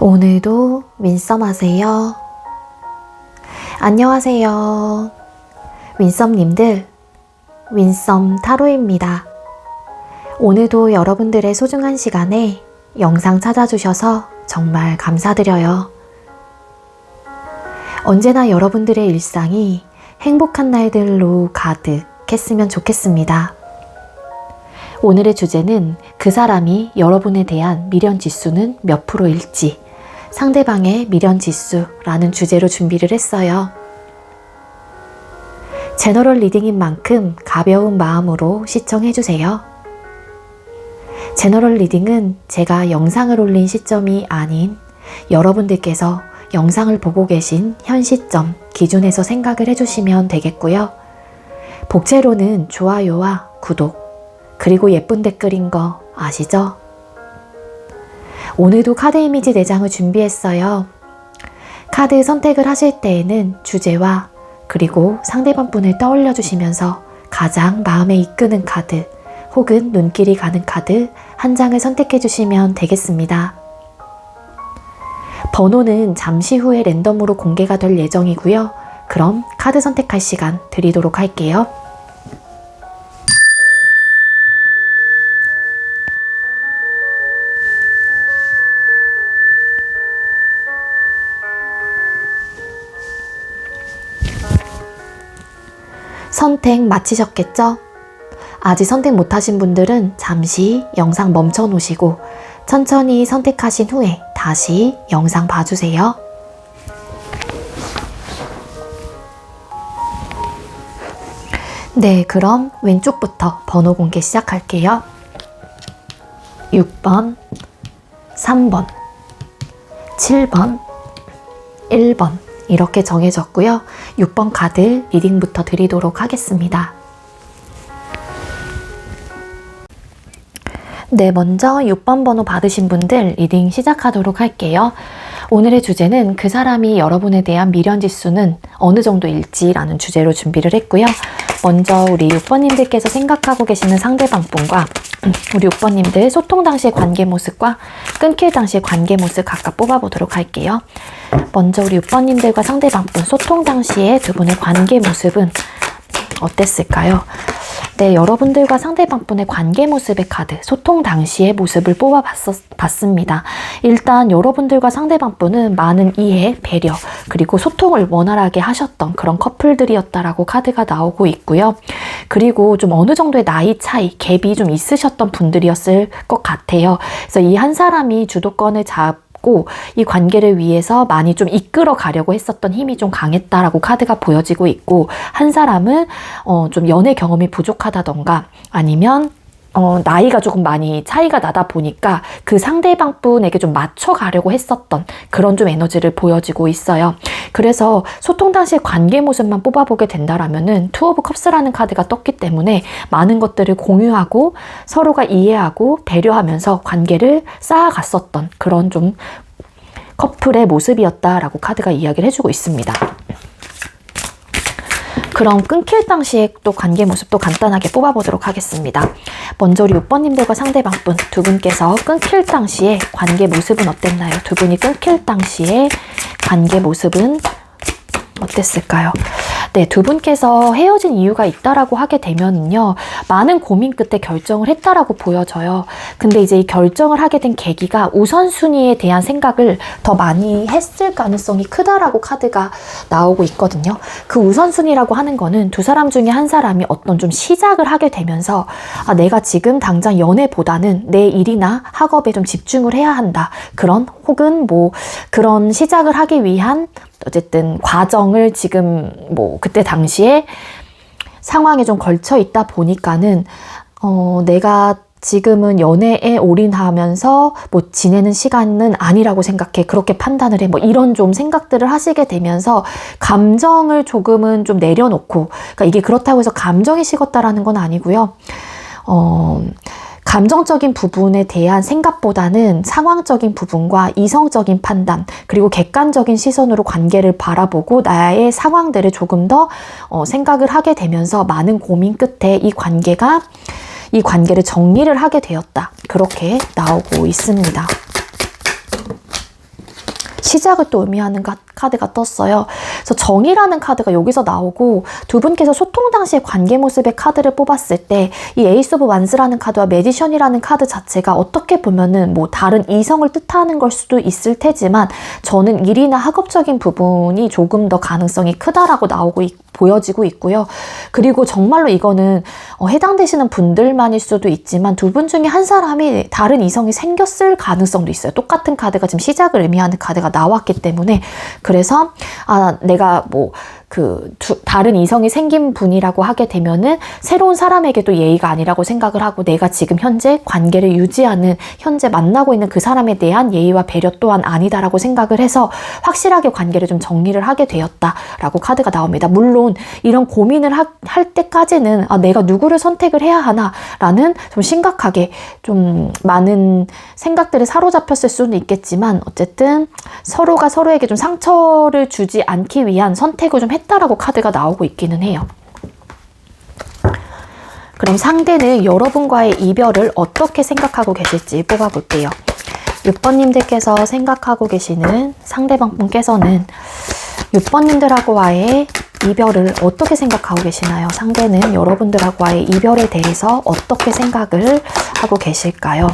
오늘도 윈썸 하세요. 안녕하세요. 윈썸님들, 윈썸 타로입니다. 오늘도 여러분들의 소중한 시간에 영상 찾아주셔서 정말 감사드려요. 언제나 여러분들의 일상이 행복한 날들로 가득했으면 좋겠습니다. 오늘의 주제는 그 사람이 여러분에 대한 미련 지수는 몇 프로일지, 상대방의 미련 지수라는 주제로 준비를 했어요. 제너럴 리딩인 만큼 가벼운 마음으로 시청해주세요. 제너럴 리딩은 제가 영상을 올린 시점이 아닌 여러분들께서 영상을 보고 계신 현 시점 기준에서 생각을 해주시면 되겠고요. 복채로는 좋아요와 구독, 그리고 예쁜 댓글인 거 아시죠? 오늘도 카드 이미지 4장을 준비했어요. 카드 선택을 하실 때에는 주제와 그리고 상대방 분을 떠올려 주시면서 가장 마음에 이끄는 카드 혹은 눈길이 가는 카드 한 장을 선택해 주시면 되겠습니다. 번호는 잠시 후에 랜덤으로 공개가 될 예정이고요. 그럼 카드 선택할 시간 드리도록 할게요. 선택 마치셨겠죠? 아직 선택 못하신 분들은 잠시 영상 멈춰 놓으시고 천천히 선택하신 후에 다시 영상 봐주세요. 네, 그럼 왼쪽부터 번호 공개 시작할게요. 6번, 3번, 7번, 1번 이렇게 정해졌고요. 6번 카드 리딩부터 드리도록 하겠습니다. 네, 먼저 6번 번호 받으신 분들 리딩 시작하도록 할게요. 오늘의 주제는 그 사람이 여러분에 대한 미련 지수는 어느 정도일지라는 주제로 준비를 했고요. 먼저 우리 6번님들께서 생각하고 계시는 상대방 분과 우리 6번님들 소통 당시의 관계 모습과 끊길 당시의 관계 모습 각각 뽑아보도록 할게요. 먼저 우리 6번님들과 상대방 분 소통 당시의 두 분의 관계 모습은 어땠을까요? 네, 여러분들과 상대방 분의 관계 모습의 카드, 소통 당시의 모습을 뽑아봤습니다. 일단 여러분들과 상대방 분은 많은 이해, 배려, 그리고 소통을 원활하게 하셨던 그런 커플들이었다라고 카드가 나오고 있고요. 그리고 좀 어느 정도의 나이 차이, 갭이 좀 있으셨던 분들이었을 것 같아요. 그래서 이 한 사람이 주도권을 이 관계를 위해서 많이 좀 이끌어 가려고 했었던 힘이 좀 강했다라고 카드가 보여지고 있고, 한 사람은 좀 연애 경험이 부족하다던가 아니면 나이가 조금 많이 차이가 나다 보니까 그 상대방 분에게 좀 맞춰가려고 했었던 그런 좀 에너지를 보여지고 있어요. 그래서 소통 당시의 관계 모습만 뽑아보게 된다라면은 투 오브 컵스라는 카드가 떴기 때문에 많은 것들을 공유하고 서로가 이해하고 배려하면서 관계를 쌓아갔었던 그런 좀 커플의 모습이었다라고 카드가 이야기를 해주고 있습니다. 그럼 끊길 당시의 또 관계 모습도 간단하게 뽑아보도록 하겠습니다. 먼저 우리 6번님들과 상대방 분 두 분께서 끊길 당시의 관계 모습은 어땠나요? 두 분이 끊길 당시의 관계 모습은 어땠을까요? 네, 두 분께서 헤어진 이유가 있다라고 하게 되면은요, 많은 고민 끝에 결정을 했다라고 보여져요. 근데 이제 이 결정을 하게 된 계기가 우선순위에 대한 생각을 더 많이 했을 가능성이 크다라고 카드가 나오고 있거든요. 그 우선순위라고 하는 거는 두 사람 중에 한 사람이 어떤 좀 시작을 하게 되면서 내가 지금 당장 연애보다는 내 일이나 학업에 좀 집중을 해야 한다. 그런 혹은 뭐 그런 시작을 하기 위한 어쨌든 과정을 지금 뭐 그때 당시에 상황에 좀 걸쳐 있다 보니까는 내가 지금은 연애에 올인하면서 뭐 지내는 시간은 아니라고 생각해. 그렇게 판단을 해. 뭐 이런 좀 생각들을 하시게 되면서 감정을 조금은 좀 내려놓고, 그러니까 이게 그렇다고 해서 감정이 식었다라는 건 아니고요. 감정적인 부분에 대한 생각보다는 상황적인 부분과 이성적인 판단, 그리고 객관적인 시선으로 관계를 바라보고 나의 상황들을 조금 더 생각을 하게 되면서 많은 고민 끝에 이 관계를 정리를 하게 되었다. 그렇게 나오고 있습니다. 시작을 또 의미하는 카드가 떴어요. 그래서 정의라는 카드가 여기서 나오고 두 분께서 소통 당시의 관계 모습의 카드를 뽑았을 때 이 에이스 오브 완스라는 카드와 매지션이라는 카드 자체가 어떻게 보면은 뭐 다른 이성을 뜻하는 걸 수도 있을 테지만 저는 일이나 학업적인 부분이 조금 더 가능성이 크다라고 보여지고 있고요. 그리고 정말로 이거는 해당되시는 분들만일 수도 있지만 두 분 중에 한 사람이 다른 이성이 생겼을 가능성도 있어요. 똑같은 카드가 지금 시작을 의미하는 카드가 나왔기 때문에 그래서 내가 뭐 다른 이성이 생긴 분이라고 하게 되면은 새로운 사람에게도 예의가 아니라고 생각을 하고 내가 지금 현재 관계를 유지하는 현재 만나고 있는 그 사람에 대한 예의와 배려 또한 아니다라고 생각을 해서 확실하게 관계를 좀 정리를 하게 되었다라고 카드가 나옵니다. 물론 이런 고민을 할 때까지는 내가 누구를 선택을 해야 하나라는 좀 심각하게 좀 많은 생각들을 사로잡혔을 수는 있겠지만 어쨌든 서로가 서로에게 좀 상처를 주지 않기 위한 선택을 좀 했다라고 카드가 나오고 있기는 해요. 그럼 상대는 여러분과의 이별을 어떻게 생각하고 계실지 뽑아볼게요. 6번님들께서 생각하고 계시는 상대방 분께서는 6번님들하고와의 이별을 어떻게 생각하고 계시나요? 상대는 여러분들하고와의 이별에 대해서 어떻게 생각을 하고 계실까요?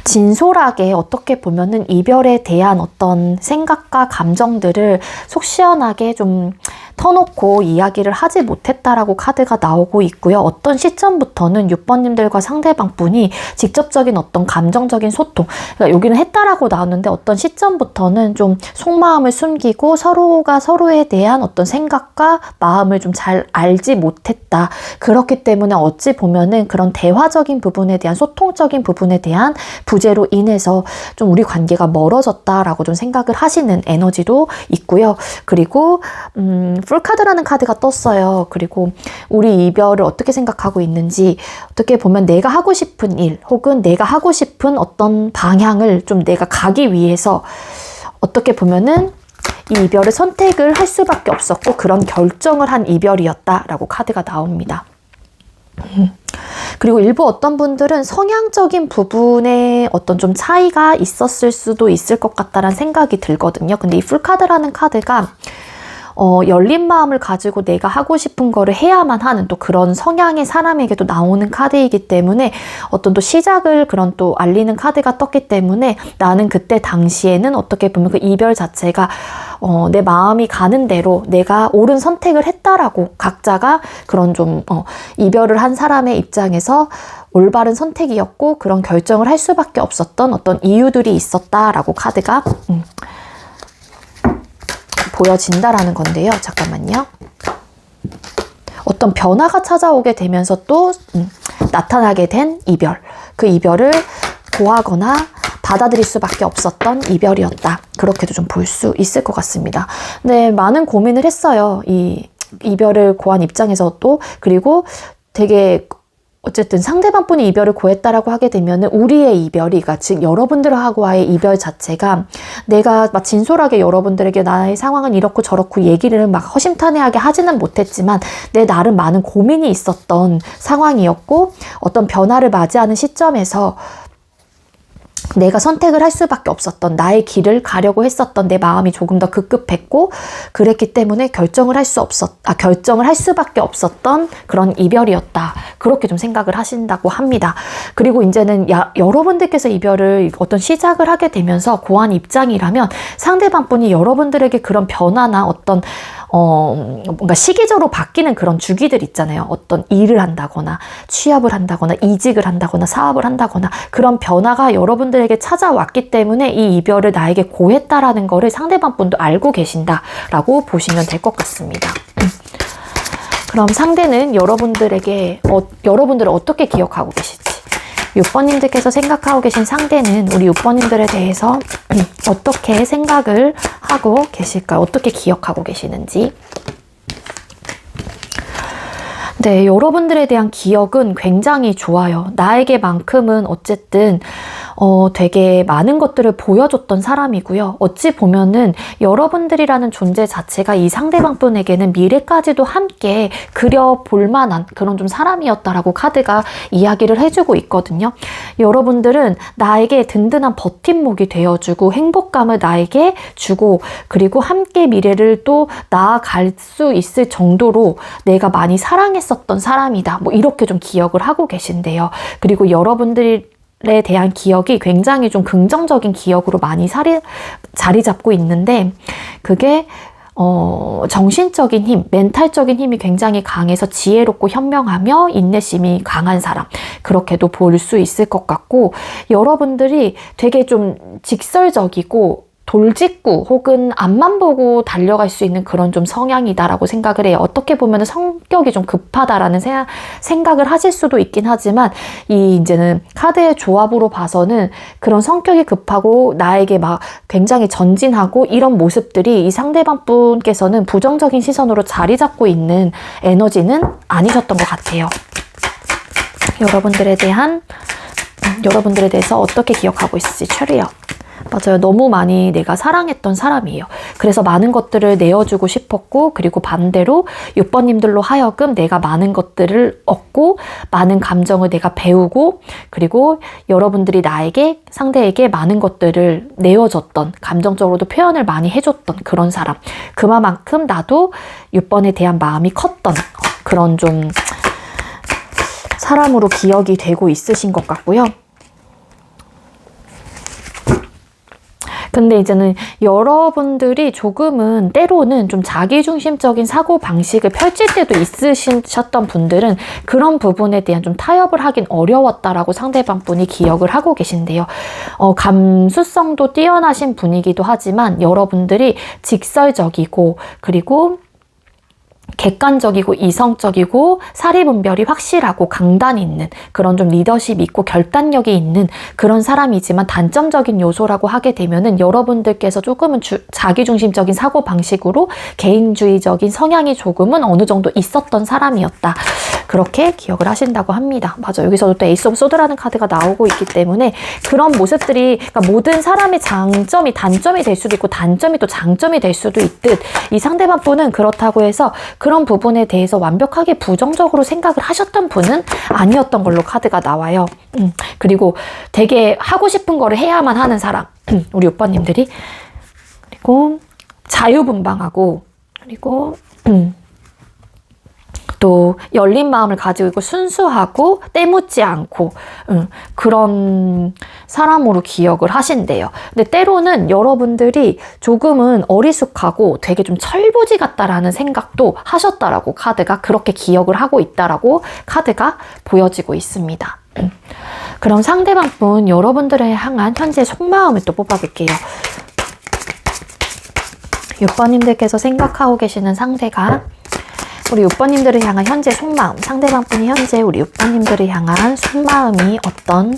진솔하게 어떻게 보면은 이별에 대한 어떤 생각과 감정들을 속 시원하게 좀 터놓고 이야기를 하지 못했다라고 카드가 나오고 있고요. 어떤 시점부터는 6번님들과 상대방 분이 직접적인 어떤 감정적인 소통, 그러니까 여기는 했다라고 나왔는데 어떤 시점부터는 좀 속마음을 숨기고 서로가 서로에 대한 어떤 생각과 마음을 좀 잘 알지 못했다. 그렇기 때문에 어찌 보면은 그런 대화적인 부분에 대한 소통적인 부분에 대한 부재로 인해서 좀 우리 관계가 멀어졌다라고 좀 생각을 하시는 에너지도 있고요. 그리고 풀카드라는 카드가 떴어요. 그리고 우리 이별을 어떻게 생각하고 있는지 어떻게 보면 내가 하고 싶은 일 혹은 내가 하고 싶은 어떤 방향을 좀 내가 가기 위해서 어떻게 보면은 이 이별을 선택을 할 수밖에 없었고 그런 결정을 한 이별이었다라고 카드가 나옵니다. 그리고 일부 어떤 분들은 성향적인 부분에 어떤 좀 차이가 있었을 수도 있을 것 같다라는 생각이 들거든요. 근데 이 풀카드라는 카드가 열린 마음을 가지고 내가 하고 싶은 거를 해야만 하는 또 그런 성향의 사람에게도 나오는 카드이기 때문에 어떤 또 시작을 그런 또 알리는 카드가 떴기 때문에 나는 그때 당시에는 어떻게 보면 그 이별 자체가 내 마음이 가는 대로 내가 옳은 선택을 했다라고 각자가 그런 좀 이별을 한 사람의 입장에서 올바른 선택이었고 그런 결정을 할 수밖에 없었던 어떤 이유들이 있었다라고 카드가 보여진다라는 건데요. 잠깐만요. 어떤 변화가 찾아오게 되면서 또 나타나게 된 이별. 그 이별을 고하거나 받아들일 수밖에 없었던 이별이었다. 그렇게도 좀 볼 수 있을 것 같습니다. 네, 많은 고민을 했어요. 이 이별을 고한 입장에서도. 그리고 되게 어쨌든 상대방 분이 이별을 고했다라고 하게 되면 우리의 이별이, 즉 여러분들하고의 이별 자체가 내가 막 진솔하게 여러분들에게 나의 상황은 이렇고 저렇고 얘기를 막 허심탄회하게 하지는 못했지만 내 나름 많은 고민이 있었던 상황이었고 어떤 변화를 맞이하는 시점에서 내가 선택을 할 수밖에 없었던 나의 길을 가려고 했었던 내 마음이 조금 더 급급했고 그랬기 때문에 결정을 할 수밖에 없었던 그런 이별이었다. 그렇게 좀 생각을 하신다고 합니다. 그리고 이제는 여러분들께서 이별을 어떤 시작을 하게 되면서 고한 입장이라면 상대방 분이 여러분들에게 그런 변화나 어떤 뭔가 시기적으로 바뀌는 그런 주기들 있잖아요. 어떤 일을 한다거나 취업을 한다거나 이직을 한다거나 사업을 한다거나 그런 변화가 여러분들에게 찾아왔기 때문에 이 이별을 나에게 고했다라는 거를 상대방 분도 알고 계신다라고 보시면 될 것 같습니다. 그럼 상대는 여러분들을 어떻게 기억하고 계실지 6번님들께서 생각하고 계신 상대는 우리 6번님들에 대해서 어떻게 생각을 하고 계실까요? 어떻게 기억하고 계시는지. 네, 여러분들에 대한 기억은 굉장히 좋아요. 나에게만큼은 어쨌든 되게 많은 것들을 보여줬던 사람이고요. 어찌 보면은 여러분들이라는 존재 자체가 이 상대방 분에게는 미래까지도 함께 그려볼 만한 그런 좀 사람이었다라고 카드가 이야기를 해주고 있거든요. 여러분들은 나에게 든든한 버팀목이 되어주고 행복감을 나에게 주고 그리고 함께 미래를 또 나아갈 수 있을 정도로 내가 많이 사랑했었던 사람이다. 뭐 이렇게 좀 기억을 하고 계신데요. 그리고 여러분들에 대한 기억이 굉장히 좀 긍정적인 기억으로 많이 자리 잡고 있는데 그게 정신적인 힘, 멘탈적인 힘이 굉장히 강해서 지혜롭고 현명하며 인내심이 강한 사람 그렇게도 볼 수 있을 것 같고 여러분들이 되게 좀 직설적이고 돌직구 혹은 앞만 보고 달려갈 수 있는 그런 좀 성향이다라고 생각을 해요. 어떻게 보면 성격이 좀 급하다라는 생각을 하실 수도 있긴 하지만 이제는 카드의 조합으로 봐서는 그런 성격이 급하고 나에게 막 굉장히 전진하고 이런 모습들이 이 상대방 분께서는 부정적인 시선으로 자리 잡고 있는 에너지는 아니셨던 것 같아요. 여러분들에 대해서 어떻게 기억하고 있을지 추리요. 맞아요. 너무 많이 내가 사랑했던 사람이에요. 그래서 많은 것들을 내어주고 싶었고 그리고 반대로 6번님들로 하여금 내가 많은 것들을 얻고 많은 감정을 내가 배우고 그리고 여러분들이 상대에게 많은 것들을 내어줬던 감정적으로도 표현을 많이 해줬던 그런 사람 그만큼 나도 6번에 대한 마음이 컸던 그런 좀 사람으로 기억이 되고 있으신 것 같고요. 근데 이제는 여러분들이 조금은 때로는 좀 자기중심적인 사고방식을 펼칠 때도 있으셨던 분들은 그런 부분에 대한 좀 타협을 하긴 어려웠다라고 상대방 분이 기억을 하고 계신데요. 감수성도 뛰어나신 분이기도 하지만 여러분들이 직설적이고 그리고 객관적이고 이성적이고 사리분별이 확실하고 강단 있는 그런 좀 리더십 있고 결단력이 있는 그런 사람이지만 단점적인 요소라고 하게 되면은 여러분들께서 조금은 자기중심적인 사고방식으로 개인주의적인 성향이 조금은 어느 정도 있었던 사람이었다. 그렇게 기억을 하신다고 합니다. 맞아. 여기서도 또 에이스 오브 소드라는 카드가 나오고 있기 때문에 그런 모습들이 그러니까 모든 사람의 장점이 단점이 될 수도 있고 단점이 또 장점이 될 수도 있듯 이 상대방 분은 그렇다고 해서 그런 부분에 대해서 완벽하게 부정적으로 생각을 하셨던 분은 아니었던 걸로 카드가 나와요. 그리고 되게 하고 싶은 거를 해야만 하는 사람. 우리 오빠님들이. 그리고 자유분방하고 그리고 또 열린 마음을 가지고 있고 순수하고 때묻지 않고 그런 사람으로 기억을 하신대요. 근데 때로는 여러분들이 조금은 어리숙하고 되게 좀 철부지 같다라는 생각도 하셨다라고 카드가 그렇게 기억을 하고 있다라고 카드가 보여지고 있습니다. 그럼 상대방 분 여러분들을 향한 현재 속마음을 또 뽑아볼게요. 6번님들께서 생각하고 계시는 상대가 우리 6번님들을 향한 현재 속마음, 상대방 분이 현재 우리 6번님들을 향한 속마음이 어떤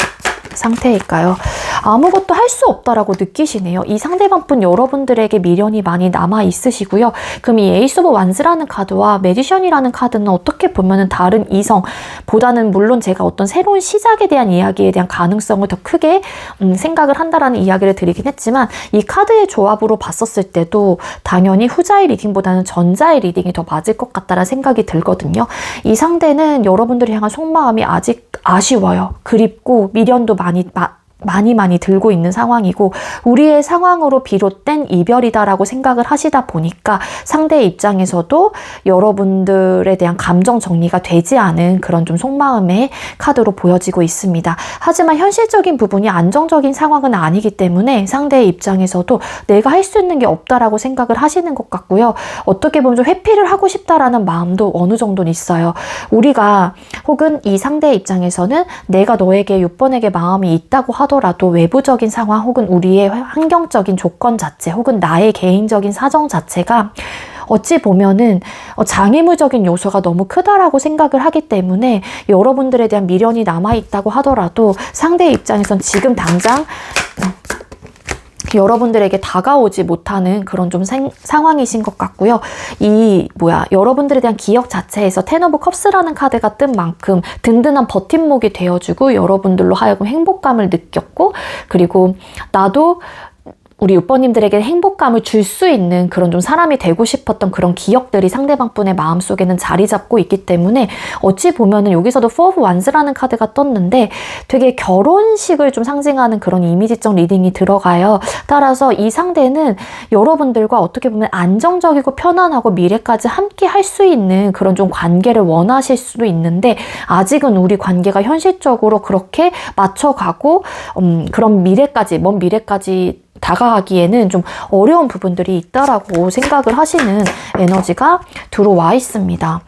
상태일까요? 아무것도 할 수 없다라고 느끼시네요. 이 상대방 분 여러분들에게 미련이 많이 남아 있으시고요. 그럼 이 에이스 오브 완스라는 카드와 매지션이라는 카드는 어떻게 보면은 다른 이성보다는 물론 제가 어떤 새로운 시작에 대한 이야기에 대한 가능성을 더 크게 생각을 한다라는 이야기를 드리긴 했지만 이 카드의 조합으로 봤었을 때도 당연히 후자의 리딩보다는 전자의 리딩이 더 맞을 것 같다라는 생각이 들거든요. 이 상대는 여러분들이 향한 속마음이 아직 아쉬워요. 그립고 미련도 많이 들고 있는 상황이고 우리의 상황으로 비롯된 이별이다라고 생각을 하시다 보니까 상대의 입장에서도 여러분들에 대한 감정 정리가 되지 않은 그런 좀 속마음의 카드로 보여지고 있습니다. 하지만 현실적인 부분이 안정적인 상황은 아니기 때문에 상대의 입장에서도 내가 할 수 있는 게 없다라고 생각을 하시는 것 같고요. 어떻게 보면 좀 회피를 하고 싶다라는 마음도 어느 정도는 있어요. 우리가 혹은 이 상대의 입장에서는 내가 너에게 6번에게 마음이 있다고 하더라도 외부적인 상황 혹은 우리의 환경적인 조건 자체 혹은 나의 개인적인 사정 자체가 어찌 보면은 장애물적인 요소가 너무 크다라고 생각을 하기 때문에 여러분들에 대한 미련이 남아있다고 하더라도 상대의 입장에선 지금 당장 여러분들에게 다가오지 못하는 그런 좀 상황이신 것 같고요. 여러분들에 대한 기억 자체에서 텐 오브 컵스라는 카드가 뜬 만큼 든든한 버팀목이 되어주고 여러분들로 하여금 행복감을 느꼈고, 그리고 나도 우리 6번님들에게 행복감을 줄 수 있는 그런 좀 사람이 되고 싶었던 그런 기억들이 상대방 분의 마음속에는 자리 잡고 있기 때문에, 어찌 보면은 여기서도 Four of Wands라는 카드가 떴는데 되게 결혼식을 좀 상징하는 그런 이미지적 리딩이 들어가요. 따라서 이 상대는 여러분들과 어떻게 보면 안정적이고 편안하고 미래까지 함께 할 수 있는 그런 좀 관계를 원하실 수도 있는데, 아직은 우리 관계가 현실적으로 그렇게 맞춰가고 그런 미래까지, 먼 미래까지 다가가기에는 좀 어려운 부분들이 있다라고 생각을 하시는 에너지가 들어와 있습니다.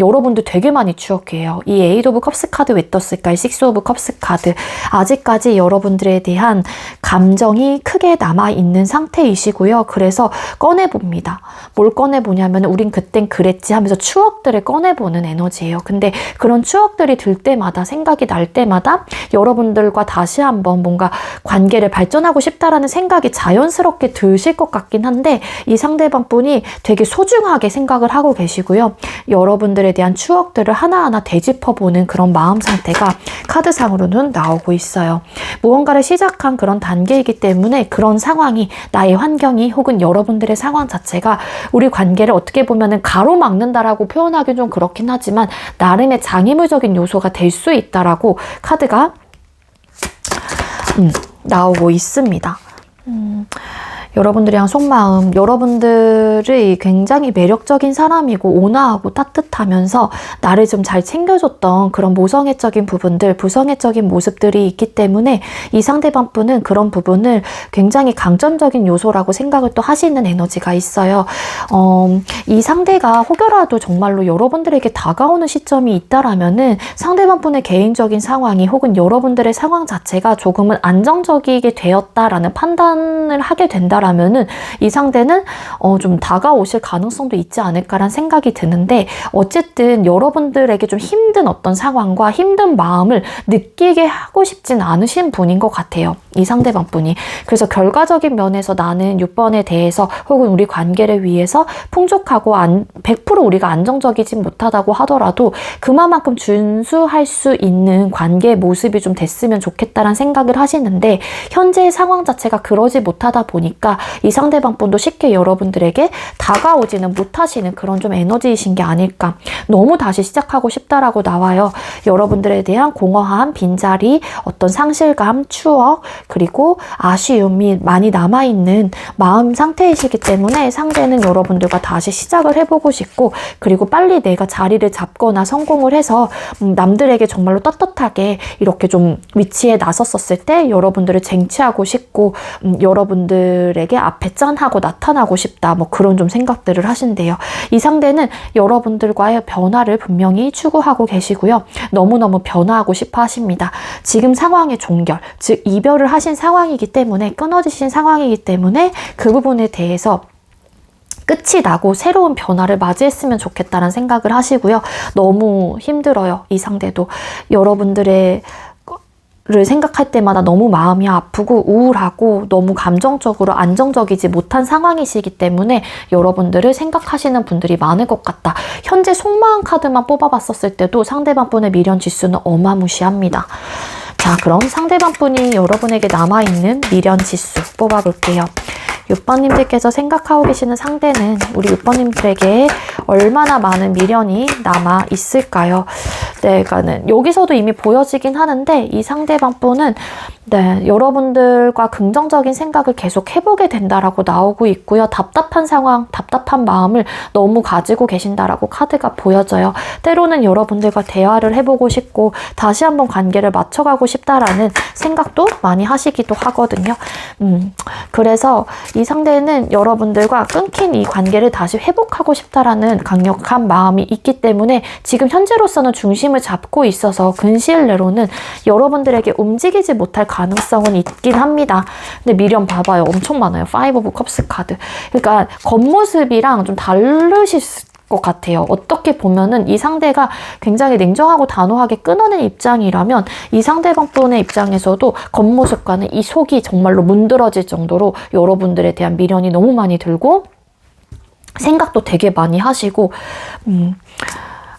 여러분들 되게 많이 추억해요. 이 에이드 오브 컵스 카드 왜 떴을까요? 식스 오브 컵스 카드. 아직까지 여러분들에 대한 감정이 크게 남아있는 상태이시고요. 그래서 꺼내봅니다. 뭘 꺼내보냐면 우린 그땐 그랬지 하면서 추억들을 꺼내보는 에너지예요. 근데 그런 추억들이 들 때마다, 생각이 날 때마다 여러분들과 다시 한번 뭔가 관계를 발전하고 싶다라는 생각이 자연스럽게 드실 것 같긴 한데, 이 상대방 분이 되게 소중하게 생각을 하고 계시고요. 여러분들에 대한 추억들을 하나하나 되짚어보는 그런 마음 상태가 카드상으로는 나오고 있어요. 무언가를 시작한 그런 단계이기 때문에 그런 상황이, 나의 환경이 혹은 여러분들의 상황 자체가 우리 관계를 어떻게 보면은 가로막는다라고 표현하기 좀 그렇긴 하지만 나름의 장애물적인 요소가 될 수 있다라고 카드가 나오고 있습니다. 여러분들이랑 속마음, 여러분들이 굉장히 매력적인 사람이고 온화하고 따뜻하면서 나를 좀 잘 챙겨줬던 그런 모성애적인 부분들, 부성애적인 모습들이 있기 때문에 이 상대방 분은 그런 부분을 굉장히 강점적인 요소라고 생각을 또 하시는 에너지가 있어요. 이 상대가 혹여라도 정말로 여러분들에게 다가오는 시점이 있다라면은 상대방 분의 개인적인 상황이 혹은 여러분들의 상황 자체가 조금은 안정적이게 되었다라는 판단을 하게 된다라면은 이 상대는 좀 다가오실 가능성도 있지 않을까라는 생각이 드는데, 어쨌든 여러분들에게 좀 힘든 어떤 상황과 힘든 마음을 느끼게 하고 싶진 않으신 분인 것 같아요. 이 상대방 분이. 그래서 결과적인 면에서 나는 6번에 대해서 혹은 우리 관계를 위해서 풍족하고 100% 우리가 안정적이진 못하다고 하더라도 그만큼 준수할 수 있는 관계의 모습이 좀 됐으면 좋겠다라는 생각을 하시는데, 현재의 상황 자체가 그러지 못하다 보니까 이 상대방 분도 쉽게 여러분들에게 다가오지는 못하시는 그런 좀 에너지이신 게 아닐까. 너무 다시 시작하고 싶다라고 나와요. 여러분들에 대한 공허함, 빈자리, 어떤 상실감, 추억, 그리고 아쉬움이 많이 남아있는 마음 상태이시기 때문에 상대는 여러분들과 다시 시작을 해보고 싶고, 그리고 빨리 내가 자리를 잡거나 성공을 해서 남들에게 정말로 떳떳하게 이렇게 좀 위치에 나섰었을 때 여러분들을 쟁취하고 싶고, 여러분들에게 앞에 짠하고 나타나고 싶다, 뭐 그런 좀 생각들을 하신대요. 이 상대는 여러분들과의 변화를 분명히 추구하고 계시고요. 너무너무 변화하고 싶어 하십니다. 지금 상황의 종결, 즉 이별을 하신 상황이기 때문에, 끊어지신 상황이기 때문에 그 부분에 대해서 끝이 나고 새로운 변화를 맞이했으면 좋겠다는 생각을 하시고요. 너무 힘들어요. 이 상대도 여러분들의 를 생각할 때마다 너무 마음이 아프고 우울하고 너무 감정적으로 안정적이지 못한 상황이시기 때문에 여러분들을 생각하시는 분들이 많을 것 같다. 현재 속마음 카드만 뽑아봤었을 때도 상대방 분의 미련 지수는 어마무시합니다. 자, 그럼 상대방 분이 여러분에게 남아있는 미련 지수 뽑아볼게요. 6번님들께서 생각하고 계시는 상대는 우리 6번님들에게 얼마나 많은 미련이 남아 있을까요? 네, 그러니까는 여기서도 이미 보여지긴 하는데, 이 상대방 분은 여러분들과 긍정적인 생각을 계속 해보게 된다라고 나오고 있고요. 답답한 상황, 답답한 마음을 너무 가지고 계신다라고 카드가 보여져요. 때로는 여러분들과 대화를 해보고 싶고 다시 한번 관계를 맞춰가고 싶다라는 생각도 많이 하시기도 하거든요. 그래서 이 상대는 여러분들과 끊긴 이 관계를 다시 회복하고 싶다라는 강력한 마음이 있기 때문에 지금 현재로서는 중심을 잡고 있어서 근시일 내로는 여러분들에게 움직이지 못할 가능성은 있긴 합니다. 근데 미련 봐봐요. 엄청 많아요. 파이브 오브 컵스 카드. 그러니까 겉모습이랑 좀 다르실 것 같아요. 어떻게 보면은 이 상대가 굉장히 냉정하고 단호하게 끊어낸 입장이라면 이 상대방 분의 입장에서도 겉모습과는 이 속이 정말로 문드러질 정도로 여러분들에 대한 미련이 너무 많이 들고 생각도 되게 많이 하시고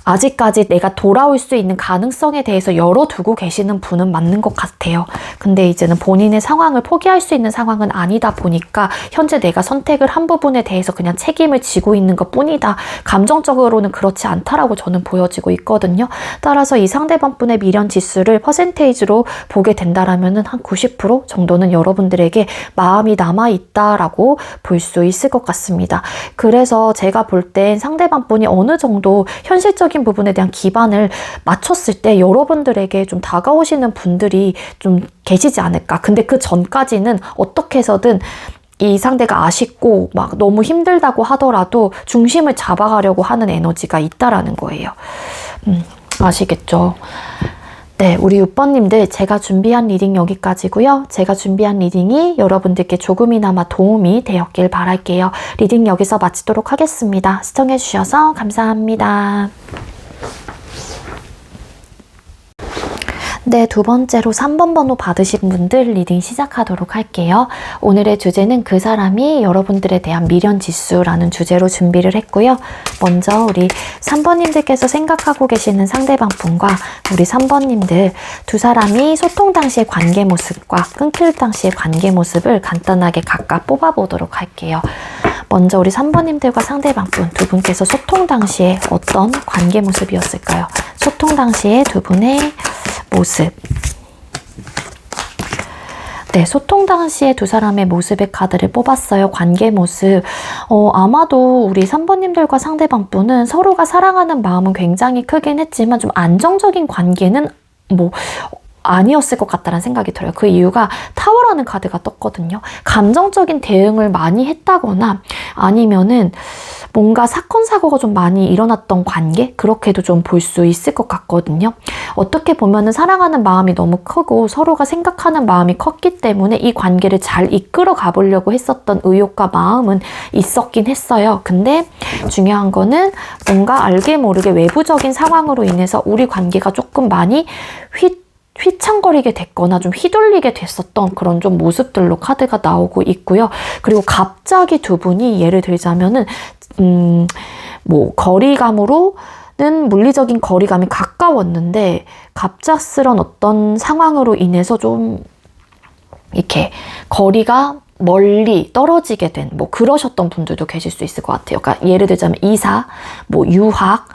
아직까지 내가 돌아올 수 있는 가능성에 대해서 열어두고 계시는 분은 맞는 것 같아요. 근데 이제는 본인의 상황을 포기할 수 있는 상황은 아니다 보니까 현재 내가 선택을 한 부분에 대해서 그냥 책임을 지고 있는 것 뿐이다. 감정적으로는 그렇지 않다라고 저는 보여지고 있거든요. 따라서 이 상대방 분의 미련 지수를 퍼센테이지로 보게 된다라면은 한 90% 정도는 여러분들에게 마음이 남아있다라고 볼 수 있을 것 같습니다. 그래서 제가 볼 땐 상대방 분이 어느 정도 현실적인 부분에 대한 기반을 맞췄을 때 여러분들에게 좀 다가오시는 분들이 좀 계시지 않을까. 근데 그 전까지는 어떻게 해서든 이 상대가 아쉽고 막 너무 힘들다고 하더라도 중심을 잡아가려고 하는 에너지가 있다라는 거예요. 아시겠죠? 네, 우리 6번님들 제가 준비한 리딩 여기까지고요. 제가 준비한 리딩이 여러분들께 조금이나마 도움이 되었길 바랄게요. 리딩 여기서 마치도록 하겠습니다. 시청해주셔서 감사합니다. 네, 두 번째로 3번 번호 받으신 분들 리딩 시작하도록 할게요. 오늘의 주제는 그 사람이 여러분들에 대한 미련 지수라는 주제로 준비를 했고요. 먼저 우리 3번님들께서 생각하고 계시는 상대방 분과 우리 3번님들 두 사람이 소통 당시의 관계 모습과 끊길 당시의 관계 모습을 간단하게 각각 뽑아보도록 할게요. 먼저 우리 3번님들과 상대방 분 두 분께서 소통 당시에 어떤 관계 모습이었을까요? 소통 당시에 두 분의 모습. 네, 소통 당시에 두 사람의 모습의 카드를 뽑았어요. 관계 모습. 아마도 우리 3번님들과 상대방 분은 서로가 사랑하는 마음은 굉장히 크긴 했지만 좀 안정적인 관계는 아니었을 것 같다는 생각이 들어요. 그 이유가 타워라는 카드가 떴거든요. 감정적인 대응을 많이 했다거나 아니면은 뭔가 사건, 사고가 좀 많이 일어났던 관계? 그렇게도 좀 볼 수 있을 것 같거든요. 어떻게 보면은 사랑하는 마음이 너무 크고 서로가 생각하는 마음이 컸기 때문에 이 관계를 잘 이끌어 가보려고 했었던 의욕과 마음은 있었긴 했어요. 근데 중요한 거는 뭔가 알게 모르게 외부적인 상황으로 인해서 우리 관계가 조금 많이 휘청거리게 됐거나 좀 휘둘리게 됐었던 그런 좀 모습들로 카드가 나오고 있고요. 그리고 갑자기 두 분이 예를 들자면은 거리감으로는 물리적인 거리감이 가까웠는데 갑작스런 어떤 상황으로 인해서 좀 이렇게 거리가 멀리 떨어지게 된 그러셨던 분들도 계실 수 있을 것 같아요. 그러니까 예를 들자면 이사, 유학,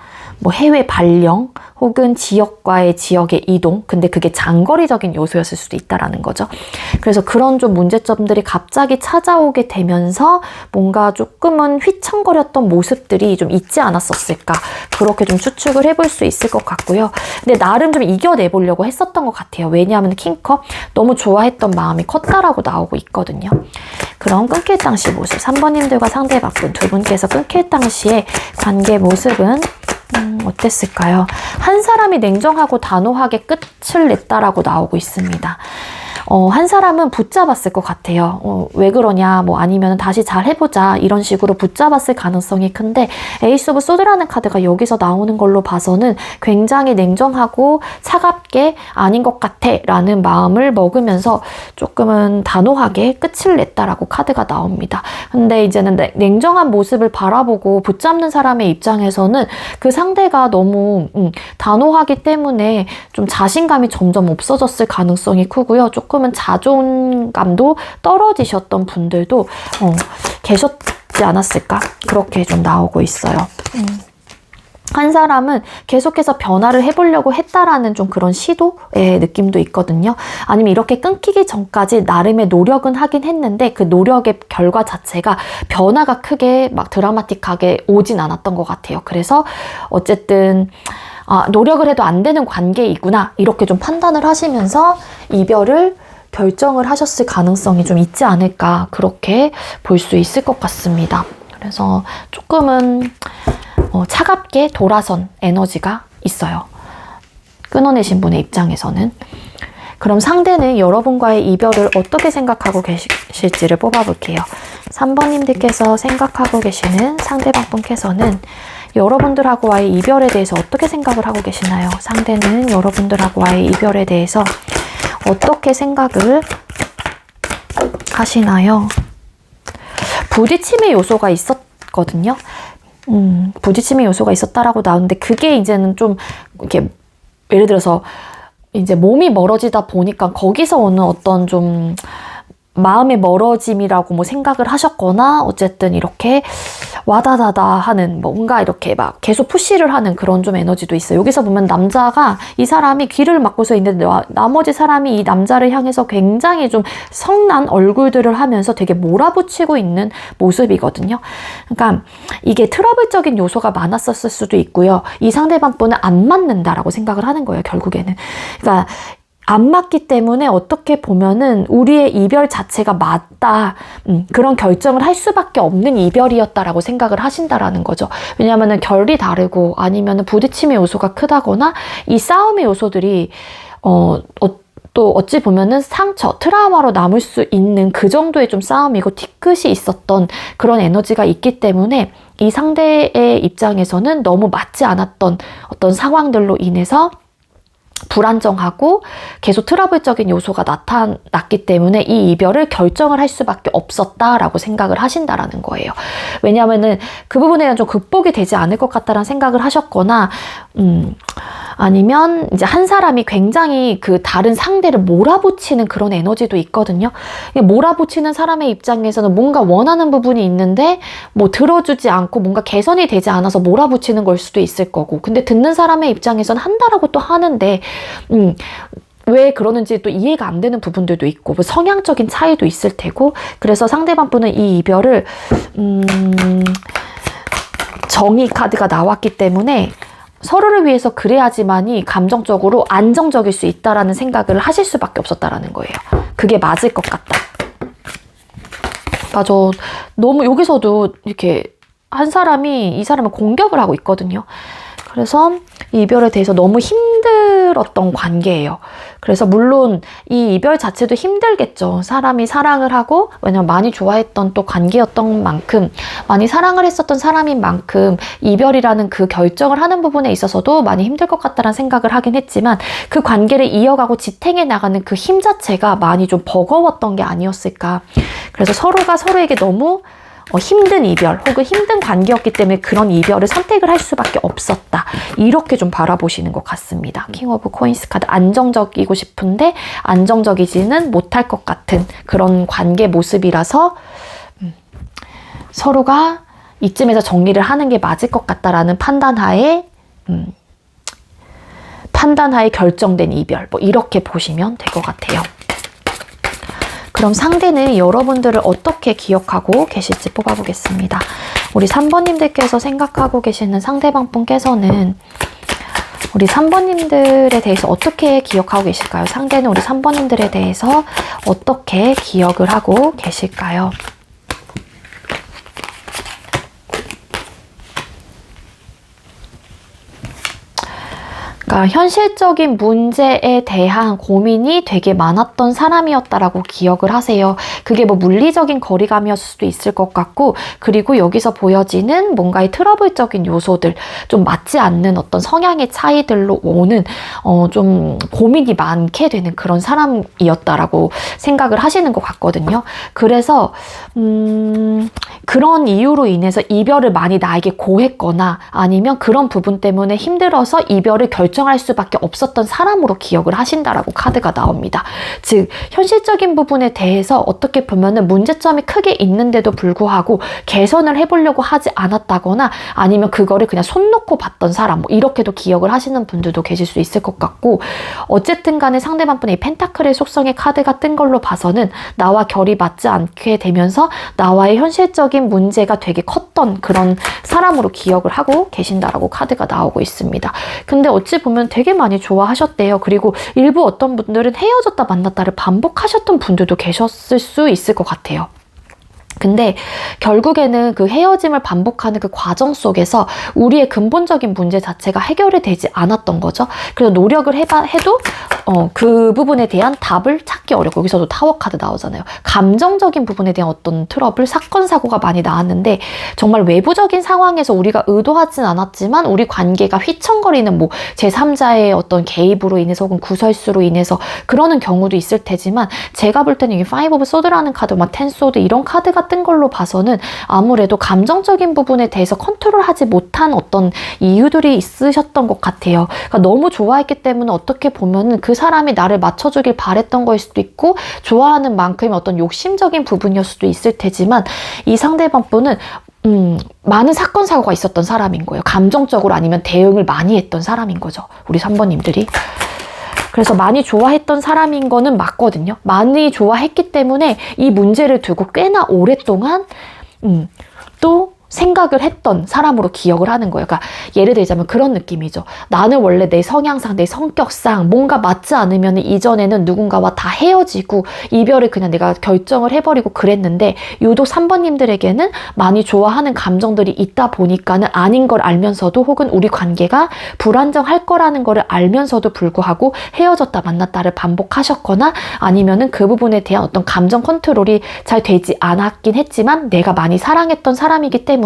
해외 발령 혹은 지역과의 지역의 이동, 근데 그게 장거리적인 요소였을 수도 있다라는 거죠. 그래서 그런 좀 문제점들이 갑자기 찾아오게 되면서 뭔가 조금은 휘청거렸던 모습들이 좀 있지 않았었을까, 그렇게 좀 추측을 해볼 수 있을 것 같고요. 근데 나름 좀 이겨내보려고 했었던 것 같아요. 왜냐하면 킹컵 너무 좋아했던 마음이 컸다라고 나오고 있거든요. 그럼 끊길 당시 모습, 3번님들과 상대방 두 분께서 끊길 당시의 관계 모습은 어땠을까요? 한 사람이 냉정하고 단호하게 끝을 냈다라고 나오고 있습니다. 한 사람은 붙잡았을 것 같아요. 왜 그러냐, 아니면 다시 잘 해보자, 이런 식으로 붙잡았을 가능성이 큰데, 에이스 오브 소드라는 카드가 여기서 나오는 걸로 봐서는 굉장히 냉정하고 차갑게 아닌 것 같아 라는 마음을 먹으면서 조금은 단호하게 끝을 냈다라고 카드가 나옵니다. 근데 이제는 냉정한 모습을 바라보고 붙잡는 사람의 입장에서는 그 상대가 너무 단호하기 때문에 좀 자신감이 점점 없어졌을 가능성이 크고요. 조금은 자존감도 떨어지셨던 분들도 계셨지 않았을까? 그렇게 좀 나오고 있어요. 한 사람은 계속해서 변화를 해보려고 했다라는 좀 그런 시도의 느낌도 있거든요. 아니면 이렇게 끊기기 전까지 나름의 노력은 하긴 했는데 그 노력의 결과 자체가 변화가 크게 드라마틱하게 오진 않았던 것 같아요. 그래서 어쨌든 노력을 해도 안 되는 관계이구나, 이렇게 좀 판단을 하시면서 이별을 결정을 하셨을 가능성이 좀 있지 않을까, 그렇게 볼 수 있을 것 같습니다. 그래서 조금은 차갑게 돌아선 에너지가 있어요. 끊어내신 분의 입장에서는. 그럼 상대는 여러분과의 이별을 어떻게 생각하고 계실지를 뽑아볼게요. 3번님들께서 생각하고 계시는 상대방 분께서는 여러분들하고와의 이별에 대해서 어떻게 생각을 하고 계시나요? 상대는 여러분들하고와의 이별에 대해서 어떻게 생각을 하시나요? 부딪힘의 요소가 있었거든요. 부딪힘의 요소가 있었다라고 나오는데 그게 이제는 좀 이렇게 예를 들어서 이제 몸이 멀어지다 보니까 거기서 오는 어떤 좀 마음의 멀어짐이라고 뭐 생각을 하셨거나 어쨌든 이렇게 와다다다 하는 뭔가 이렇게 막 계속 푸시를 하는 그런 좀 에너지도 있어요. 여기서 보면 남자가 이 사람이 귀를 막고서 있는데 나머지 사람이 이 남자를 향해서 굉장히 좀 성난 얼굴들을 하면서 되게 몰아붙이고 있는 모습이거든요. 그러니까 이게 트러블적인 요소가 많았었을 수도 있고요. 이 상대방 분은 안 맞는다라고 생각을 하는 거예요, 결국에는. 그러니까 안 맞기 때문에 어떻게 보면은 우리의 이별 자체가 맞다, 그런 결정을 할 수밖에 없는 이별이었다라고 생각을 하신다라는 거죠. 왜냐하면은 결이 다르고 아니면은 부딪힘의 요소가 크다거나 이 싸움의 요소들이 또 어찌 보면은 상처, 트라우마로 남을 수 있는 그 정도의 좀 싸움이고 뒤끝이 있었던 그런 에너지가 있기 때문에 이 상대의 입장에서는 너무 맞지 않았던 어떤 상황들로 인해서 불안정하고 계속 트러블적인 요소가 나타났기 때문에 이 이별을 결정을 할 수밖에 없었다라고 생각을 하신다라는 거예요. 왜냐하면은 그 부분에 대한 좀 극복이 되지 않을 것 같다라는 생각을 하셨거나 아니면 이제 한 사람이 굉장히 그 다른 상대를 몰아붙이는 그런 에너지도 있거든요. 몰아붙이는 사람의 입장에서는 뭔가 원하는 부분이 있는데 뭐 들어주지 않고 뭔가 개선이 되지 않아서 몰아붙이는 걸 수도 있을 거고, 근데 듣는 사람의 입장에서는 한다라고 또 하는데 왜 그러는지 또 이해가 안 되는 부분들도 있고, 뭐 성향적인 차이도 있을 테고, 그래서 상대방 분은 이 이별을 정의 카드가 나왔기 때문에 서로를 위해서 그래야지만이 감정적으로 안정적일 수 있다라는 생각을 하실 수밖에 없었다라는 거예요. 그게 맞을 것 같다. 맞아. 너무 여기서도 이렇게 한 사람이 이 사람을 공격을 하고 있거든요. 그래서 이 이별에 대해서 너무 힘들었던 관계예요. 그래서 물론 이 이별 자체도 힘들겠죠. 사람이 사랑을 하고, 왜냐면 많이 좋아했던 또 관계였던 만큼, 많이 사랑을 했었던 사람인 만큼 이별이라는 그 결정을 하는 부분에 있어서도 많이 힘들 것 같다는 생각을 하긴 했지만, 그 관계를 이어가고 지탱해 나가는 그 힘 자체가 많이 좀 버거웠던 게 아니었을까. 그래서 서로가 서로에게 너무 힘든 이별 혹은 힘든 관계였기 때문에 그런 이별을 선택을 할 수밖에 없었다, 이렇게 좀 바라보시는 것 같습니다. 킹 오브 코인스 카드, 안정적이고 싶은데 안정적이지는 못할 것 같은 그런 관계 모습이라서 서로가 이쯤에서 정리를 하는 게 맞을 것 같다라는 판단하에 결정된 이별, 뭐 이렇게 보시면 될 것 같아요. 그럼 상대는 여러분들을 어떻게 기억하고 계실지 뽑아보겠습니다. 우리 3번님들께서 생각하고 계시는 상대방 분께서는 우리 3번님들에 대해서 어떻게 기억하고 계실까요? 상대는 우리 3번님들에 대해서 어떻게 기억을 하고 계실까요? 그러니까 현실적인 문제에 대한 고민이 되게 많았던 사람이었다라고 기억을 하세요. 그게 뭐 물리적인 거리감이었을 수도 있을 것 같고, 그리고 여기서 보여지는 뭔가의 트러블적인 요소들, 좀 맞지 않는 어떤 성향의 차이들로 오는 좀 고민이 많게 되는 그런 사람이었다라고 생각을 하시는 것 같거든요. 그래서 그런 이유로 인해서 이별을 많이 나에게 고했거나 아니면 그런 부분 때문에 힘들어서 이별을 결정할 수밖에 없었던 사람으로 기억을 하신다라고 카드가 나옵니다. 즉 현실적인 부분에 대해서 어떻게 보면은 문제점이 크게 있는데도 불구하고 개선을 해보려고 하지 않았다거나 아니면 그거를 그냥 손 놓고 봤던 사람, 뭐 이렇게도 기억을 하시는 분들도 계실 수 있을 것 같고, 어쨌든 간에 상대방 분의 펜타클의 속성의 카드가 뜬 걸로 봐서는 나와 결이 맞지 않게 되면서 나와의 현실적인 문제가 되게 컸던 그런 사람으로 기억을 하고 계신다라고 카드가 나오고 있습니다. 근데 어찌 보면 되게 많이 좋아하셨대요. 그리고 일부 어떤 분들은 헤어졌다 만났다를 반복하셨던 분들도 계셨을 수 있을 것 같아요. 근데 결국에는 그 헤어짐을 반복하는 그 과정 속에서 우리의 근본적인 문제 자체가 해결이 되지 않았던 거죠. 그래서 노력을 해도 그 부분에 대한 답을 찾기 어렵고, 여기서도 타워 카드 나오잖아요. 감정적인 부분에 대한 어떤 트러블, 사건, 사고가 많이 나왔는데, 정말 외부적인 상황에서 우리가 의도하진 않았지만 우리 관계가 휘청거리는 뭐 제3자의 어떤 개입으로 인해서 혹은 구설수로 인해서 그러는 경우도 있을 테지만, 제가 볼 때는 이 파이브 오브 소드라는 카드, 막 텐 소드 이런 카드가 뜬 걸로 봐서는 아무래도 감정적인 부분에 대해서 컨트롤하지 못한 어떤 이유들이 있으셨던 것 같아요. 그러니까 너무 좋아했기 때문에 어떻게 보면은 그 사람이 나를 맞춰주길 바랬던 거일 수도 있고, 좋아하는 만큼의 어떤 욕심적인 부분이었을 수도 있을 테지만, 이 상대방 분은 많은 사건 사고가 있었던 사람인 거예요. 감정적으로 아니면 대응을 많이 했던 사람인 거죠. 우리 3번님들이. 그래서 많이 좋아했던 사람인 거는 맞거든요. 많이 좋아했기 때문에 이 문제를 두고 꽤나 오랫동안 또 생각을 했던 사람으로 기억을 하는 거예요. 그러니까 예를 들자면 그런 느낌이죠. 나는 원래 내 성향상, 내 성격상 뭔가 맞지 않으면 이전에는 누군가와 다 헤어지고 이별을 그냥 내가 결정을 해버리고 그랬는데, 유독 3번님들에게는 많이 좋아하는 감정들이 있다 보니까는 아닌 걸 알면서도, 혹은 우리 관계가 불안정할 거라는 거를 알면서도 불구하고 헤어졌다 만났다를 반복하셨거나, 아니면은 그 부분에 대한 어떤 감정 컨트롤이 잘 되지 않았긴 했지만 내가 많이 사랑했던 사람이기 때문에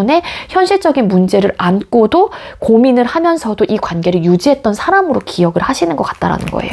현실적인 문제를 안고도 고민을 하면서도 이 관계를 유지했던 사람으로 기억을 하시는 것 같다라는 거예요.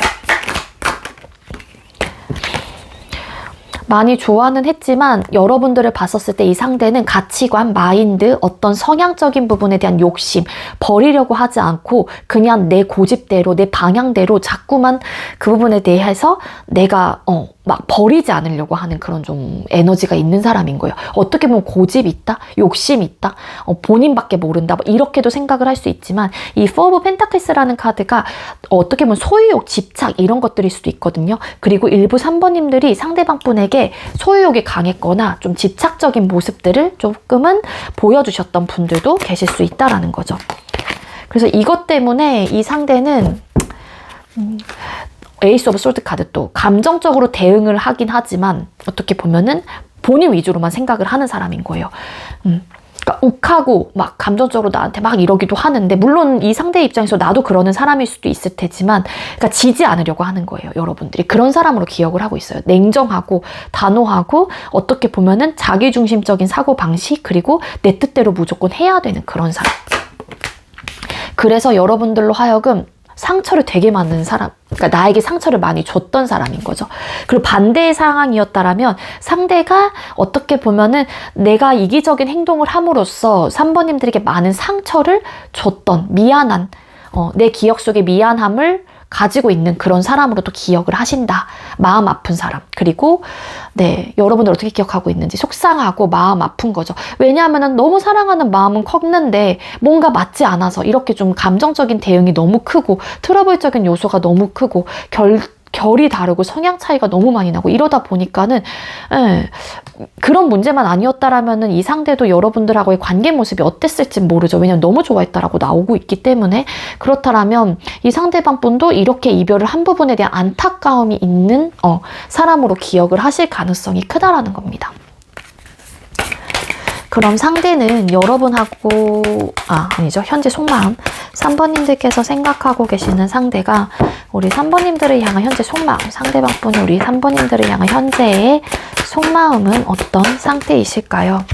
많이 좋아는 했지만 여러분들을 봤었을 때 이 상대는 가치관, 마인드, 어떤 성향적인 부분에 대한 욕심, 버리려고 하지 않고 그냥 내 고집대로, 내 방향대로 자꾸만 그 부분에 대해서 내가 막 버리지 않으려고 하는 그런 좀 에너지가 있는 사람인 거예요. 어떻게 보면 고집이 있다? 욕심이 있다? 본인밖에 모른다? 뭐 이렇게도 생각을 할 수 있지만, 이 포 오브 펜타클스라는 카드가 어떻게 보면 소유욕, 집착 이런 것들일 수도 있거든요. 그리고 일부 3번님들이 상대방 분에게 소유욕이 강했거나 좀 집착적인 모습들을 조금은 보여주셨던 분들도 계실 수 있다라는 거죠. 그래서 이것 때문에 이 상대는 에이스 오브 솔드 카드, 또 감정적으로 대응을 하긴 하지만 어떻게 보면은 본인 위주로만 생각을 하는 사람인 거예요. 그러니까 욱하고 막 감정적으로 나한테 막 이러기도 하는데, 물론 이 상대 입장에서 나도 그러는 사람일 수도 있을 테지만, 그러니까 지지 않으려고 하는 거예요. 여러분들이 그런 사람으로 기억을 하고 있어요. 냉정하고 단호하고 어떻게 보면은 자기중심적인 사고방식, 그리고 내 뜻대로 무조건 해야 되는 그런 사람. 그래서 여러분들로 하여금 상처를 되게 많은 사람, 그러니까 나에게 상처를 많이 줬던 사람인 거죠. 그리고 반대의 상황이었다라면 상대가 어떻게 보면은 내가 이기적인 행동을 함으로써 3번님들에게 많은 상처를 줬던, 미안한, 내 기억 속에 미안함을 가지고 있는 그런 사람으로 또 기억을 하신다. 마음 아픈 사람. 그리고 여러분들 어떻게 기억하고 있는지 속상하고 마음 아픈 거죠. 왜냐하면 너무 사랑하는 마음은 컸는데 뭔가 맞지 않아서 이렇게 좀 감정적인 대응이 너무 크고 트러블적인 요소가 너무 크고 결이 다르고 성향 차이가 너무 많이 나고 이러다 보니까는 그런 문제만 아니었다라면은 이 상대도 여러분들하고의 관계 모습이 어땠을지 모르죠. 왜냐면 너무 좋아했다라고 나오고 있기 때문에. 그렇다면 이 상대방 분도 이렇게 이별을 한 부분에 대한 안타까움이 있는 사람으로 기억을 하실 가능성이 크다라는 겁니다. 그럼 상대는 여러분하고 아니죠. 현재 속마음 3번님들께서 생각하고 계시는 상대가 우리 3번님들을 향한 현재 속마음, 상대방 분이 우리 3번님들을 향한 현재의 속마음은 어떤 상태이실까요?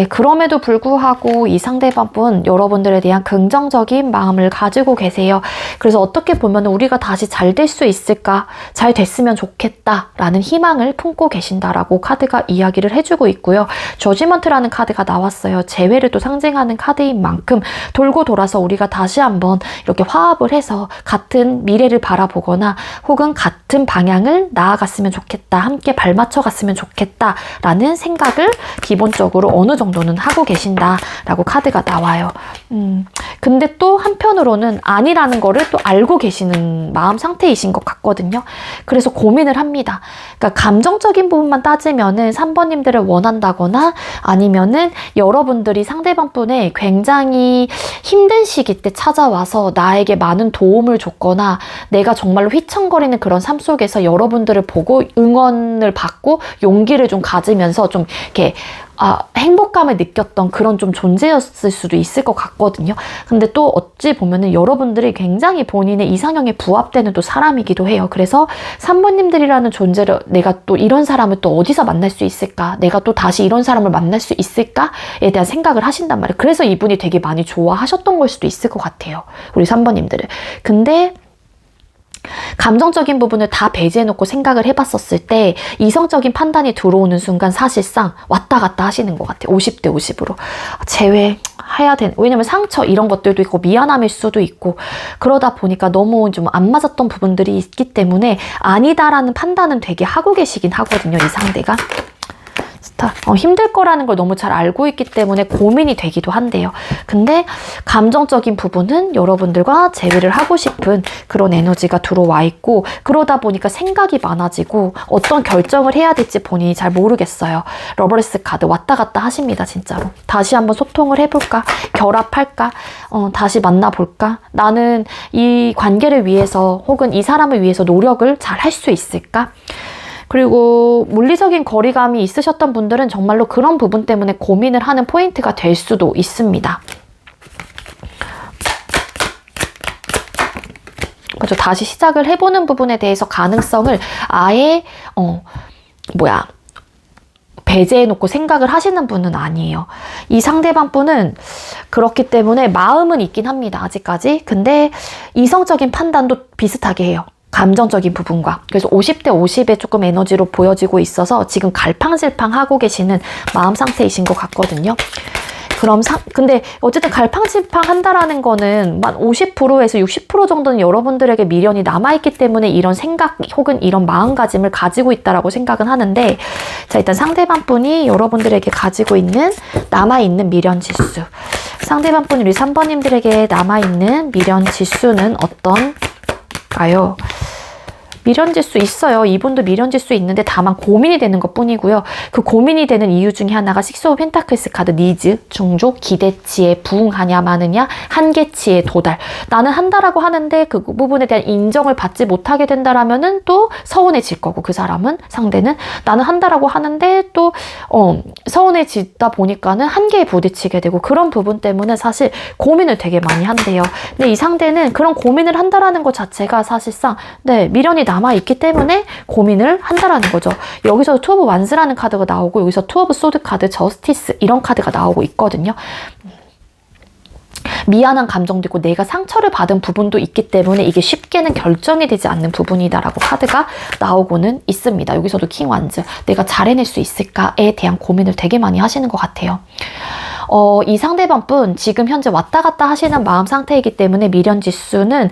그럼에도 불구하고 이 상대방분 여러분들에 대한 긍정적인 마음을 가지고 계세요. 그래서 어떻게 보면 우리가 다시 잘 될 수 있을까? 잘 됐으면 좋겠다 라는 희망을 품고 계신다라고 카드가 이야기를 해주고 있고요. 저지먼트라는 카드가 나왔어요. 재회를 또 상징하는 카드인 만큼 돌고 돌아서 우리가 다시 한번 이렇게 화합을 해서 같은 미래를 바라보거나 혹은 같은 방향을 나아갔으면 좋겠다. 함께 발맞춰 갔으면 좋겠다 라는 생각을 기본적으로 어느 정도는 하고 계신다라고 카드가 나와요. 근데 또 한편으로는 아니라는 거를 또 알고 계시는 마음 상태이신 것 같거든요. 그래서 고민을 합니다. 그러니까 감정적인 부분만 따지면은 3번님들을 원한다거나 아니면은 여러분들이 상대방 분의 굉장히 힘든 시기 때 찾아와서 나에게 많은 도움을 줬거나 내가 정말로 휘청거리는 그런 삶 속에서 여러분들을 보고 응원을 받고 용기를 좀 가지면서 좀 이렇게 행복감을 느꼈던 그런 좀 존재였을 수도 있을 것 같거든요. 근데 또 어찌 보면은 여러분들이 굉장히 본인의 이상형에 부합되는 또 사람이기도 해요. 그래서 3번님들이라는 존재를 내가 또 이런 사람을 또 어디서 만날 수 있을까? 내가 또 다시 이런 사람을 만날 수 있을까?에 대한 생각을 하신단 말이에요. 그래서 이분이 되게 많이 좋아하셨던 걸 수도 있을 것 같아요. 우리 3번님들을. 근데 감정적인 부분을 다 배제해놓고 생각을 해봤었을 때 이성적인 판단이 들어오는 순간 사실상 왔다 갔다 하시는 것 같아요. 50대 50으로. 제외해야 되는, 왜냐면 상처 이런 것들도 있고 미안함일 수도 있고 그러다 보니까 너무 좀 안 맞았던 부분들이 있기 때문에 아니다라는 판단은 되게 하고 계시긴 하거든요. 이 상대가. 힘들 거라는 걸 너무 잘 알고 있기 때문에 고민이 되기도 한대요. 근데 감정적인 부분은 여러분들과 재회를 하고 싶은 그런 에너지가 들어와 있고 그러다 보니까 생각이 많아지고 어떤 결정을 해야 될지 본인이 잘 모르겠어요. 러버레스 카드 왔다 갔다 하십니다. 진짜로. 다시 한번 소통을 해볼까? 결합할까? 다시 만나볼까? 나는 이 관계를 위해서 혹은 이 사람을 위해서 노력을 잘 할 수 있을까? 그리고 물리적인 거리감이 있으셨던 분들은 정말로 그런 부분 때문에 고민을 하는 포인트가 될 수도 있습니다. 그렇죠. 다시 시작을 해보는 부분에 대해서 가능성을 아예 배제해놓고 생각을 하시는 분은 아니에요. 이 상대방 분은 그렇기 때문에 마음은 있긴 합니다. 아직까지. 근데 이성적인 판단도 비슷하게 해요. 감정적인 부분과. 그래서 50대 50의 조금 에너지로 보여지고 있어서 지금 갈팡질팡 하고 계시는 마음 상태이신 것 같거든요. 근데 어쨌든 갈팡질팡 한다라는 거는 만 50%에서 60% 정도는 여러분들에게 미련이 남아있기 때문에 이런 생각 혹은 이런 마음가짐을 가지고 있다라고 생각은 하는데, 자, 일단 상대방 분이 여러분들에게 가지고 있는 남아있는 미련 지수. 상대방 분이 우리 3번님들에게 남아있는 미련 지수는 어떤가요? 미련질 수 있어요. 이분도 미련질 수 있는데 다만 고민이 되는 것 뿐이고요. 그 고민이 되는 이유 중에 하나가 식스 오브 펜타클스 카드 니즈, 충족, 기대치에 부응하냐 마느냐, 한계치에 도달. 나는 한다라고 하는데 그 부분에 대한 인정을 받지 못하게 된다라면은 또 서운해질 거고, 그 사람은, 상대는 나는 한다라고 하는데 또 서운해지다 보니까는 한계에 부딪히게 되고, 그런 부분 때문에 사실 고민을 되게 많이 한대요. 근데 이 상대는 그런 고민을 한다라는 것 자체가 사실상 미련이 남아있기 때문에 고민을 한다라는 거죠. 여기서 투 오브 완스라는 카드가 나오고, 여기서 투 오브 소드 카드, 저스티스 이런 카드가 나오고 있거든요. 미안한 감정도 있고 내가 상처를 받은 부분도 있기 때문에 이게 쉽게는 결정이 되지 않는 부분이다라고 카드가 나오고는 있습니다. 여기서도 킹 완즈, 내가 잘 해낼 수 있을까에 대한 고민을 되게 많이 하시는 것 같아요. 이 상대방 분 지금 현재 왔다 갔다 하시는 마음 상태이기 때문에 미련 지수는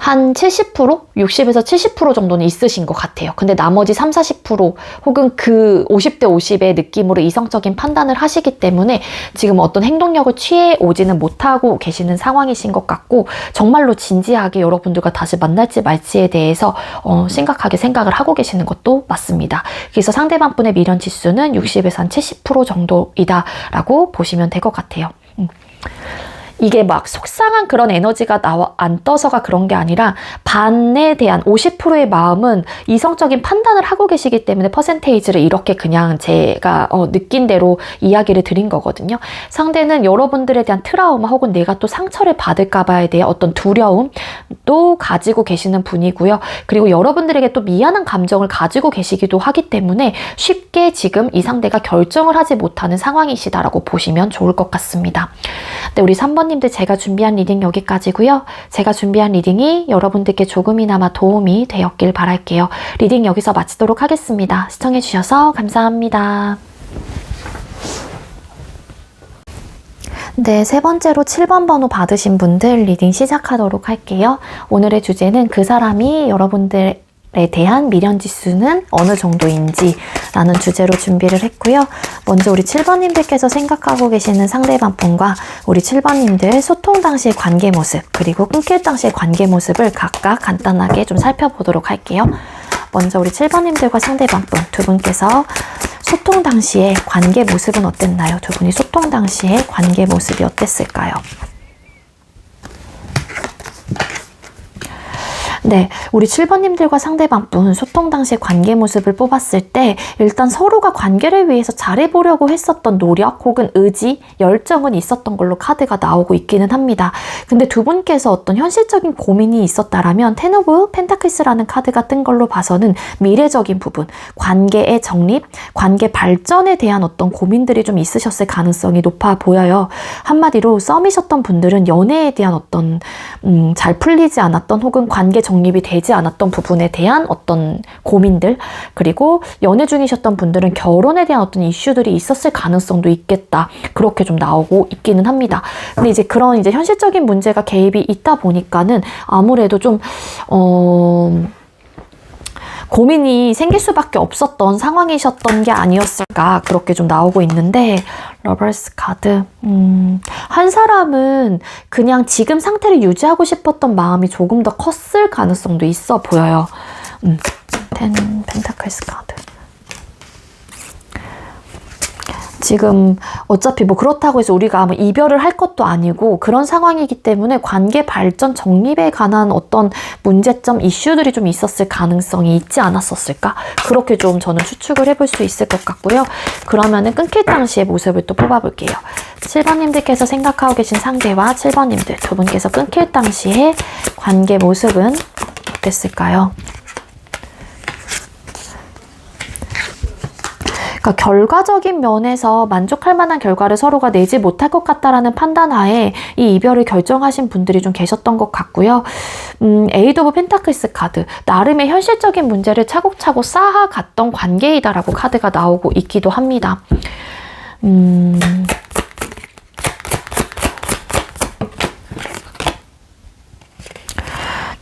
한 70%? 60에서 70% 정도는 있으신 것 같아요. 근데 나머지 30-40% 혹은 그 50대 50의 느낌으로 이성적인 판단을 하시기 때문에 지금 어떤 행동력을 취해 오지는 못하고 계시는 상황이신 것 같고, 정말로 진지하게 여러분들과 다시 만날지 말지에 대해서 심각하게 생각을 하고 계시는 것도 맞습니다. 그래서 상대방 분의 미련 지수는 60에서 한 70% 정도이다라고 보시면 될 것 같아요. 이게 막 속상한 그런 에너지가 안 떠서가 그런 게 아니라 반에 대한 50%의 마음은 이성적인 판단을 하고 계시기 때문에 퍼센테이지를 이렇게 그냥 제가 느낀 대로 이야기를 드린 거거든요. 상대는 여러분들에 대한 트라우마 혹은 내가 또 상처를 받을까 봐에 대한 어떤 두려움도 가지고 계시는 분이고요. 그리고 여러분들에게 또 미안한 감정을 가지고 계시기도 하기 때문에 쉽게 지금 이 상대가 결정을 하지 못하는 상황이시다라고 보시면 좋을 것 같습니다. 네, 우리 3번 님들, 제가 준비한 리딩 여기까지고요. 제가 준비한 리딩이 여러분들께 조금이나마 도움이 되었길 바랄게요. 리딩 여기서 마치도록 하겠습니다. 시청해주셔서 감사합니다. 네, 세 번째로 7번 번호 받으신 분들 리딩 시작하도록 할게요. 오늘의 주제는 그 사람이 여러분들 에 대한 미련 지수는 어느 정도인지 라는 주제로 준비를 했고요. 먼저 우리 7번님들께서 생각하고 계시는 상대방 분과 우리 7번님들 소통 당시의 관계 모습, 그리고 끊길 당시의 관계 모습을 각각 간단하게 좀 살펴보도록 할게요. 먼저 우리 7번님들과 상대방 분 두 분께서 소통 당시의 관계 모습은 어땠나요? 두 분이 소통 당시의 관계 모습이 어땠을까요? 네, 우리 7번님들과 상대방분 소통 당시의 관계 모습을 뽑았을 때 일단 서로가 관계를 위해서 잘해보려고 했었던 노력 혹은 의지, 열정은 있었던 걸로 카드가 나오고 있기는 합니다. 근데 두 분께서 어떤 현실적인 고민이 있었다라면 텐 오브 펜타클스라는 카드가 뜬 걸로 봐서는 미래적인 부분, 관계의 정립, 관계 발전에 대한 어떤 고민들이 좀 있으셨을 가능성이 높아 보여요. 한마디로 썸이셨던 분들은 연애에 대한 어떤 잘 풀리지 않았던 혹은 관계 정립이 되지 않았던 부분에 대한 어떤 고민들, 그리고 연애 중이셨던 분들은 결혼에 대한 어떤 이슈들이 있었을 가능성도 있겠다. 그렇게 좀 나오고 있기는 합니다. 근데 이제 그런 이제 현실적인 문제가 개입이 있다 보니까는 아무래도 좀 고민이 생길 수밖에 없었던 상황이셨던 게 아니었을까, 그렇게 좀 나오고 있는데, 러버스 카드. 한 사람은 그냥 지금 상태를 유지하고 싶었던 마음이 조금 더 컸을 가능성도 있어 보여요. 텐 펜타클스 카드. 지금 어차피 뭐 그렇다고 해서 우리가 뭐 이별을 할 것도 아니고 그런 상황이기 때문에 관계 발전 정립에 관한 어떤 문제점, 이슈들이 좀 있었을 가능성이 있지 않았었을까? 그렇게 좀 저는 추측을 해볼 수 있을 것 같고요. 그러면은 끊길 당시의 모습을 또 뽑아볼게요. 7번님들께서 생각하고 계신 상대와 7번님들 두 분께서 끊길 당시의 관계 모습은 어땠을까요? 그러니까 결과적인 면에서 만족할 만한 결과를 서로가 내지 못할 것 같다라는 판단하에 이 이별을 결정하신 분들이 좀 계셨던 것 같고요. 에이드 오브 펜타클스 카드. 나름의 현실적인 문제를 차곡차곡 쌓아갔던 관계이다라고 카드가 나오고 있기도 합니다.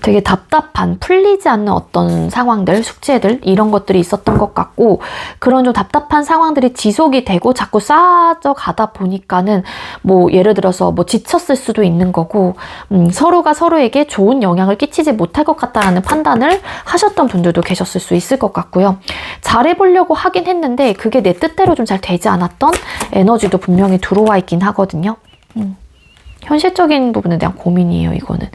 되게 답답한, 풀리지 않는 어떤 상황들, 숙제들, 이런 것들이 있었던 것 같고, 그런 좀 답답한 상황들이 지속이 되고 자꾸 쌓아져 가다 보니까는 뭐 예를 들어서 뭐 지쳤을 수도 있는 거고, 서로가 서로에게 좋은 영향을 끼치지 못할 것 같다라는 판단을 하셨던 분들도 계셨을 수 있을 것 같고요. 잘해보려고 하긴 했는데 그게 내 뜻대로 좀 잘 되지 않았던 에너지도 분명히 들어와 있긴 하거든요. 현실적인 부분에 대한 고민이에요, 이거는.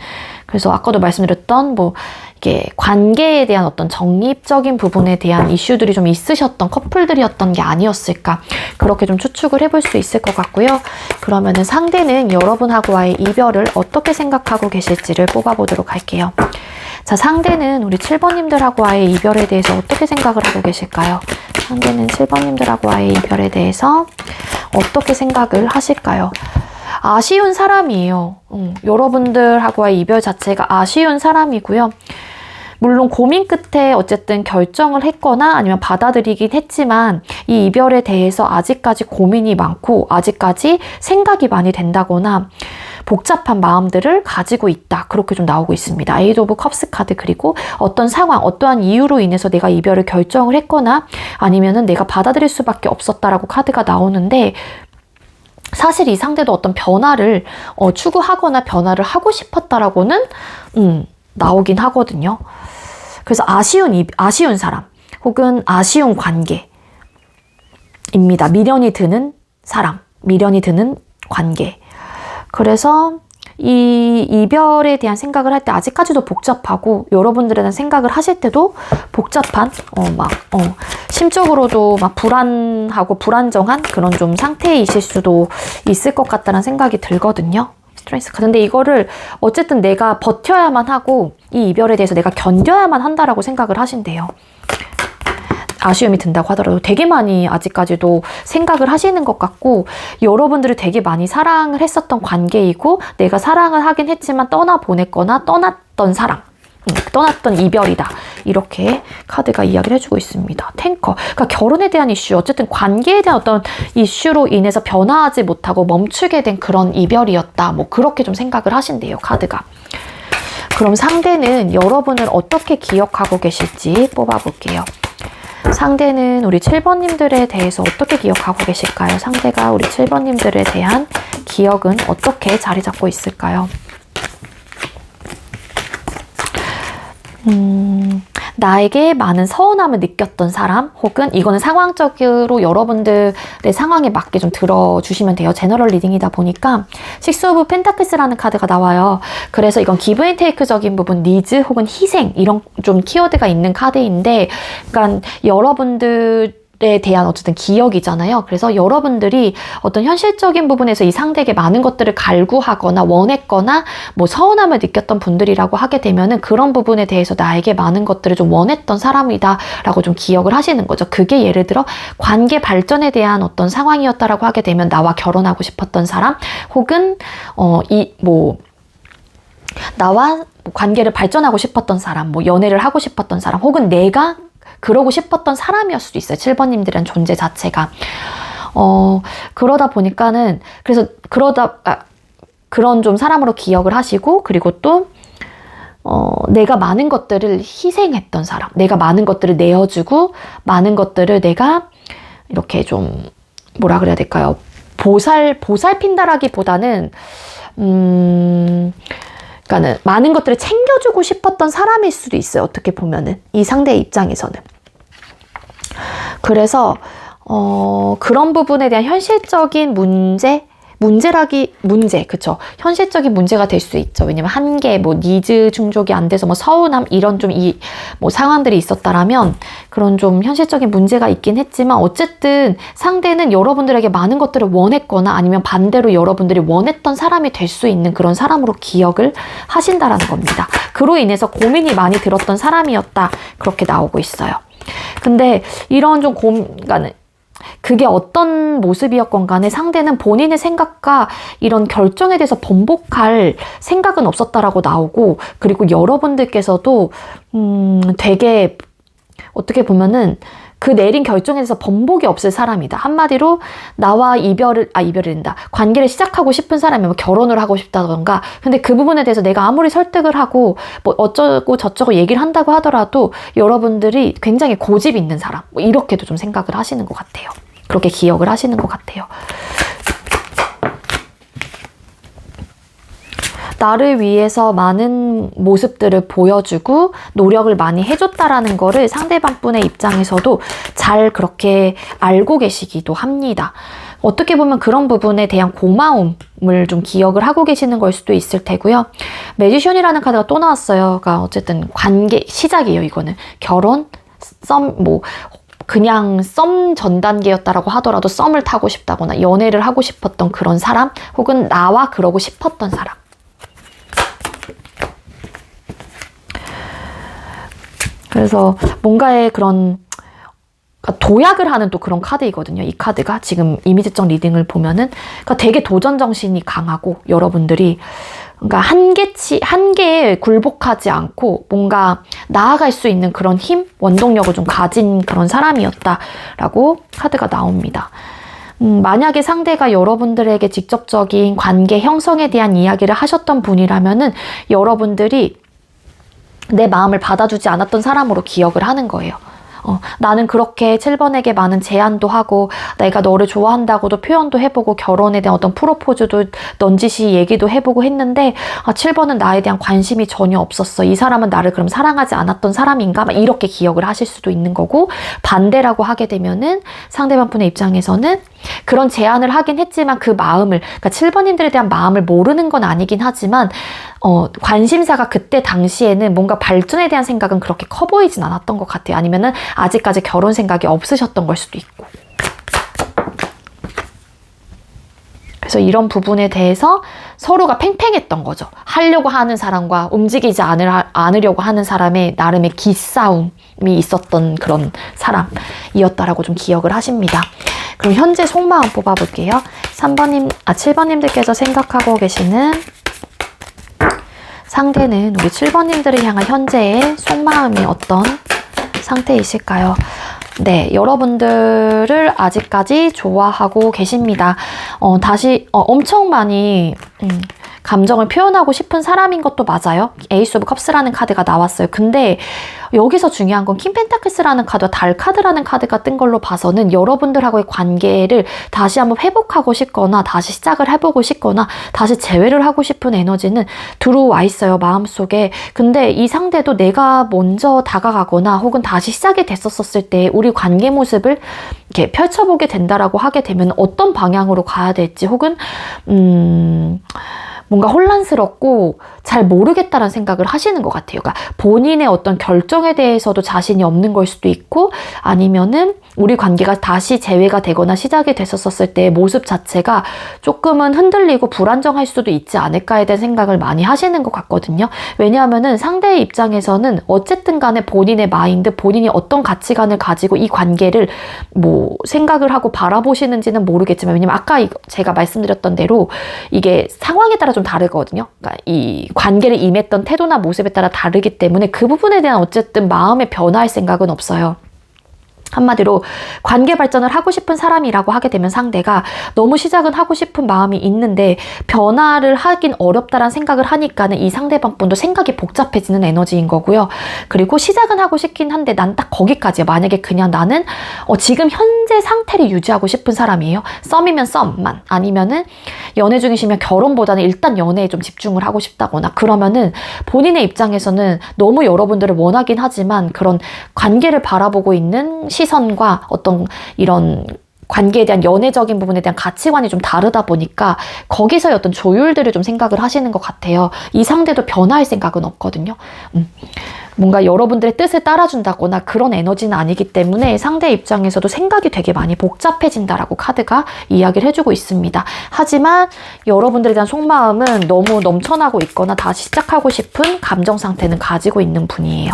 그래서 아까도 말씀드렸던 뭐 이게 관계에 대한 어떤 정립적인 부분에 대한 이슈들이 좀 있으셨던 커플들이었던 게 아니었을까, 그렇게 좀 추측을 해볼 수 있을 것 같고요. 그러면은 상대는 여러분하고의 이별을 어떻게 생각하고 계실지를 뽑아보도록 할게요. 자, 상대는 우리 7번님들하고의 이별에 대해서 어떻게 생각을 하고 계실까요? 상대는 7번님들하고의 이별에 대해서 어떻게 생각을 하실까요? 아쉬운 사람이에요. 여러분들하고의 이별 자체가 아쉬운 사람이고요. 물론 고민 끝에 어쨌든 결정을 했거나 아니면 받아들이긴 했지만 이 이별에 대해서 아직까지 고민이 많고 아직까지 생각이 많이 된다거나 복잡한 마음들을 가지고 있다. 그렇게 좀 나오고 있습니다. 에이드 오브 컵스 카드, 그리고 어떤 상황, 어떠한 이유로 인해서 내가 이별을 결정을 했거나 아니면은 내가 받아들일 수밖에 없었다라고 카드가 나오는데, 사실 이 상대도 어떤 변화를 추구하거나 변화를 하고 싶었다라고는 나오긴 하거든요. 그래서 아쉬운 사람 혹은 아쉬운 관계입니다. 미련이 드는 사람, 미련이 드는 관계. 그래서 이 이별에 대한 생각을 할 때 아직까지도 복잡하고, 여러분들에 대한 생각을 하실 때도 복잡한, 심적으로도 막 불안하고 불안정한 그런 좀 상태이실 수도 있을 것 같다는 생각이 들거든요. 스트레스 카드. 근데 이거를 어쨌든 내가 버텨야만 하고 이 이별에 대해서 내가 견뎌야만 한다라고 생각을 하신대요. 아쉬움이 든다고 하더라도 되게 많이 아직까지도 생각을 하시는 것 같고, 여러분들이 되게 많이 사랑을 했었던 관계이고 내가 사랑을 하긴 했지만 떠나보냈거나 떠났던 사랑, 떠났던 이별이다. 이렇게 카드가 이야기를 해주고 있습니다. 탱커. 그러니까 결혼에 대한 이슈, 어쨌든 관계에 대한 어떤 이슈로 인해서 변화하지 못하고 멈추게 된 그런 이별이었다. 뭐 그렇게 좀 생각을 하신대요, 카드가. 그럼 상대는 여러분을 어떻게 기억하고 계실지 뽑아볼게요. 상대는 우리 7번님들에 대해서 어떻게 기억하고 계실까요? 상대가 우리 7번님들에 대한 기억은 어떻게 자리 잡고 있을까요? 나에게 많은 서운함을 느꼈던 사람, 혹은 이거는 상황적으로 여러분들의 상황에 맞게 좀 들어주시면 돼요. 제너럴 리딩이다 보니까 식스 오브 펜타클스라는 카드가 나와요. 그래서 이건 기브 앤 테이크적인 부분, 니즈 혹은 희생 이런 좀 키워드가 있는 카드인데, 그러니까 여러분들 에 대한 어쨌든 기억이잖아요. 그래서 여러분들이 어떤 현실적인 부분에서 이 상대에게 많은 것들을 갈구하거나 원했거나 뭐 서운함을 느꼈던 분들이라고 하게 되면은 그런 부분에 대해서 나에게 많은 것들을 좀 원했던 사람이다 라고 좀 기억을 하시는 거죠. 그게 예를 들어 관계 발전에 대한 어떤 상황이었다라고 하게 되면 나와 결혼하고 싶었던 사람, 혹은 나와 관계를 발전하고 싶었던 사람, 뭐 연애를 하고 싶었던 사람, 혹은 내가 그러고 싶었던 사람이었을 수도 있어요. 7번님들은 존재 자체가. 그러다 보니까는, 그래서 그런 좀 사람으로 기억을 하시고, 그리고 또, 내가 많은 것들을 희생했던 사람, 내가 많은 것들을 내어주고, 많은 것들을 내가 이렇게 뭐라 그래야 될까요? 보살핀다라기보다는, 그러니까는 많은 것들을 챙겨주고 싶었던 사람일 수도 있어요. 어떻게 보면은 이 상대의 입장에서는. 그래서 그런 부분에 대한 현실적인 문제, 그쵸? 현실적인 문제가 될 수 있죠. 왜냐면 한계, 니즈 충족이 안 돼서 서운함, 이런 상황들이 있었다라면 그런 좀 현실적인 문제가 있긴 했지만, 어쨌든 상대는 여러분들에게 많은 것들을 원했거나 아니면 반대로 여러분들이 원했던 사람이 될 수 있는 그런 사람으로 기억을 하신다라는 겁니다. 그로 인해서 고민이 많이 들었던 사람이었다. 그렇게 나오고 있어요. 근데 이런 그러니까 그게 어떤 모습이었건 간에 상대는 본인의 생각과 이런 결정에 대해서 번복할 생각은 없었다라고 나오고, 그리고 여러분들께서도 되게 어떻게 보면은 그 내린 결정에 대해서 번복이 없을 사람이다. 한마디로 나와 이별이 된다. 관계를 시작하고 싶은 사람이면 결혼을 하고 싶다던가, 근데 그 부분에 대해서 내가 아무리 설득을 하고 어쩌고 저쩌고 얘기를 한다고 하더라도 여러분들이 굉장히 고집 있는 사람, 이렇게도 좀 생각을 하시는 것 같아요. 그렇게 기억을 하시는 것 같아요. 나를 위해서 많은 모습들을 보여주고 노력을 많이 해줬다라는 거를 상대방 분의 입장에서도 잘 그렇게 알고 계시기도 합니다. 어떻게 보면 그런 부분에 대한 고마움을 좀 기억을 하고 계시는 걸 수도 있을 테고요. 매지션이라는 카드가 또 나왔어요. 그러니까 어쨌든 관계 시작이에요. 이거는 결혼, 그냥 썸 전 단계였다라고 하더라도 썸을 타고 싶다거나 연애를 하고 싶었던 그런 사람, 혹은 나와 그러고 싶었던 사람. 그래서 뭔가의 그런 도약을 하는 또 그런 카드이거든요. 이 카드가 지금 이미지적 리딩을 보면은, 그러니까 되게 도전 정신이 강하고, 여러분들이 그러니까 한계에 굴복하지 않고 뭔가 나아갈 수 있는 그런 힘, 원동력을 좀 가진 그런 사람이었다라고 카드가 나옵니다. 만약에 상대가 여러분들에게 직접적인 관계 형성에 대한 이야기를 하셨던 분이라면은 여러분들이 내 마음을 받아주지 않았던 사람으로 기억을 하는 거예요. 나는 그렇게 7번에게 많은 제안도 하고 내가 너를 좋아한다고도 표현도 해보고 결혼에 대한 어떤 프로포즈도 넌지시 얘기도 해보고 했는데 7번은 나에 대한 관심이 전혀 없었어. 이 사람은 나를 그럼 사랑하지 않았던 사람인가? 막 이렇게 기억을 하실 수도 있는 거고, 반대라고 하게 되면은 상대방 분의 입장에서는 그런 제안을 하긴 했지만 그 마음을, 그러니까 7번님들에 대한 마음을 모르는 건 아니긴 하지만 관심사가 그때 당시에는 뭔가 발전에 대한 생각은 그렇게 커 보이진 않았던 것 같아요. 아니면은 아직까지 결혼 생각이 없으셨던 걸 수도 있고. 그래서 이런 부분에 대해서 서로가 팽팽했던 거죠. 하려고 하는 사람과 움직이지 않으려고 하는 사람의 나름의 기싸움이 있었던 그런 사람이었다라고 좀 기억을 하십니다. 그럼 현재 속마음 뽑아볼게요. 7번님들께서 생각하고 계시는 상대는 우리 7번님들을 향한 현재의 속마음이 어떤 상태이실까요? 네, 여러분들을 아직까지 좋아하고 계십니다. 엄청 많이 감정을 표현하고 싶은 사람인 것도 맞아요. 에이스 오브 컵스라는 카드가 나왔어요. 근데 여기서 중요한 건 킹 펜타클스라는 카드와 달 카드라는 카드가 뜬 걸로 봐서는 여러분들하고의 관계를 다시 한번 회복하고 싶거나 다시 시작을 해보고 싶거나 다시 재회를 하고 싶은 에너지는 들어와 있어요, 마음속에. 근데 이 상대도 내가 먼저 다가가거나 혹은 다시 시작이 됐었을 때 우리 관계 모습을 이렇게 펼쳐보게 된다라고 하게 되면 어떤 방향으로 가야 될지 혹은 뭔가 혼란스럽고 잘 모르겠다는 생각을 하시는 것 같아요. 그러니까 본인의 어떤 결정에 대해서도 자신이 없는 걸 수도 있고 아니면은 우리 관계가 다시 재회가 되거나 시작이 됐었을 때의 모습 자체가 조금은 흔들리고 불안정할 수도 있지 않을까에 대한 생각을 많이 하시는 것 같거든요. 왜냐하면은 상대의 입장에서는 어쨌든 간에 본인의 마인드, 본인이 어떤 가치관을 가지고 이 관계를 뭐 생각을 하고 바라보시는지는 모르겠지만 왜냐면 아까 제가 말씀드렸던 대로 이게 상황에 따라 좀 다르거든요. 그러니까 이 관계를 임했던 태도나 모습에 따라 다르기 때문에 그 부분에 대한 어쨌든 마음의 변화할 생각은 없어요. 한마디로 관계 발전을 하고 싶은 사람이라고 하게 되면 상대가 너무 시작은 하고 싶은 마음이 있는데 변화를 하긴 어렵다라는 생각을 하니까는 이 상대방 분도 생각이 복잡해지는 에너지인 거고요. 그리고 시작은 하고 싶긴 한데 난 딱 거기까지야. 만약에 그냥 나는 지금 현재 상태를 유지하고 싶은 사람이에요. 썸이면 썸만 아니면은 연애 중이시면 결혼보다는 일단 연애에 좀 집중을 하고 싶다거나 그러면은 본인의 입장에서는 너무 여러분들을 원하긴 하지만 그런 관계를 바라보고 있는 시선과 어떤 이런 관계에 대한 연애적인 부분에 대한 가치관이 좀 다르다 보니까 거기서의 어떤 조율들을 좀 생각을 하시는 것 같아요. 이 상대도 변화할 생각은 없거든요. 뭔가 여러분들의 뜻을 따라준다거나 그런 에너지는 아니기 때문에 상대 입장에서도 생각이 되게 많이 복잡해진다라고 카드가 이야기를 해주고 있습니다. 하지만 여러분들에 대한 속마음은 너무 넘쳐나고 있거나 다시 시작하고 싶은 감정 상태는 가지고 있는 분이에요.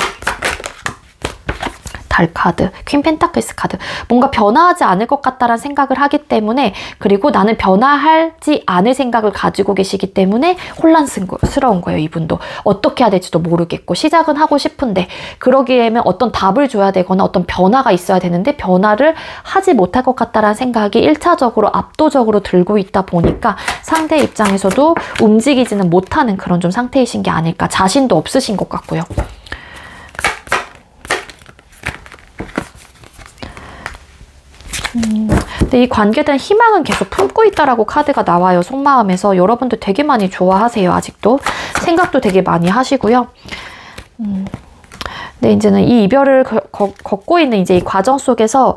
달 카드, 퀸 펜타클스 카드. 뭔가 변화하지 않을 것 같다라는 생각을 하기 때문에 그리고 나는 변화하지 않을 생각을 가지고 계시기 때문에 혼란스러운 거예요. 이분도. 어떻게 해야 될지도 모르겠고 시작은 하고 싶은데 그러기에는 어떤 답을 줘야 되거나 어떤 변화가 있어야 되는데 변화를 하지 못할 것 같다라는 생각이 1차적으로 압도적으로 들고 있다 보니까 상대 입장에서도 움직이지는 못하는 그런 좀 상태이신 게 아닐까. 자신도 없으신 것 같고요. 근데 이 관계에 대한 희망은 계속 품고 있다라고 카드가 나와요. 속마음에서. 여러분들 되게 많이 좋아하세요. 아직도. 생각도 되게 많이 하시고요. 네, 이제는 이 이별을 겪고 있는 이제 이 과정 속에서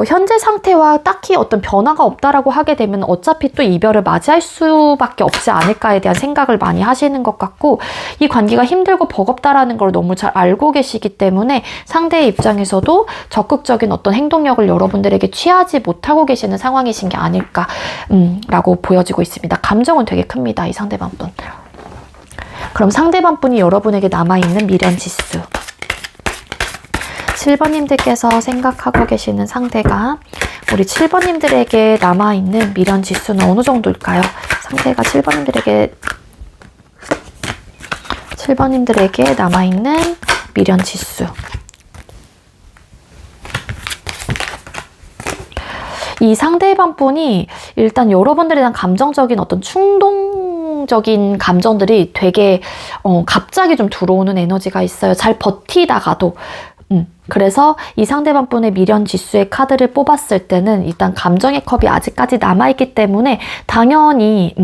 현재 상태와 딱히 어떤 변화가 없다라고 하게 되면 어차피 또 이별을 맞이할 수밖에 없지 않을까에 대한 생각을 많이 하시는 것 같고 이 관계가 힘들고 버겁다라는 걸 너무 잘 알고 계시기 때문에 상대의 입장에서도 적극적인 어떤 행동력을 여러분들에게 취하지 못하고 계시는 상황이신 게 아닐까 라고 보여지고 있습니다. 감정은 되게 큽니다. 이 상대방 분. 그럼 상대방 분이 여러분에게 남아있는 미련 지수. 7번님들께서 생각하고 계시는 상대가 우리 7번님들에게 남아있는 미련 지수는 어느 정도일까요? 상대가 7번님들에게 남아있는 미련 지수. 이 상대방 분이 일단 여러분들에 대한 감정적인 어떤 충동적인 감정들이 되게 갑자기 좀 들어오는 에너지가 있어요. 잘 버티다가도 그래서 이 상대방 분의 미련 지수의 카드를 뽑았을 때는 일단 감정의 컵이 아직까지 남아있기 때문에 당연히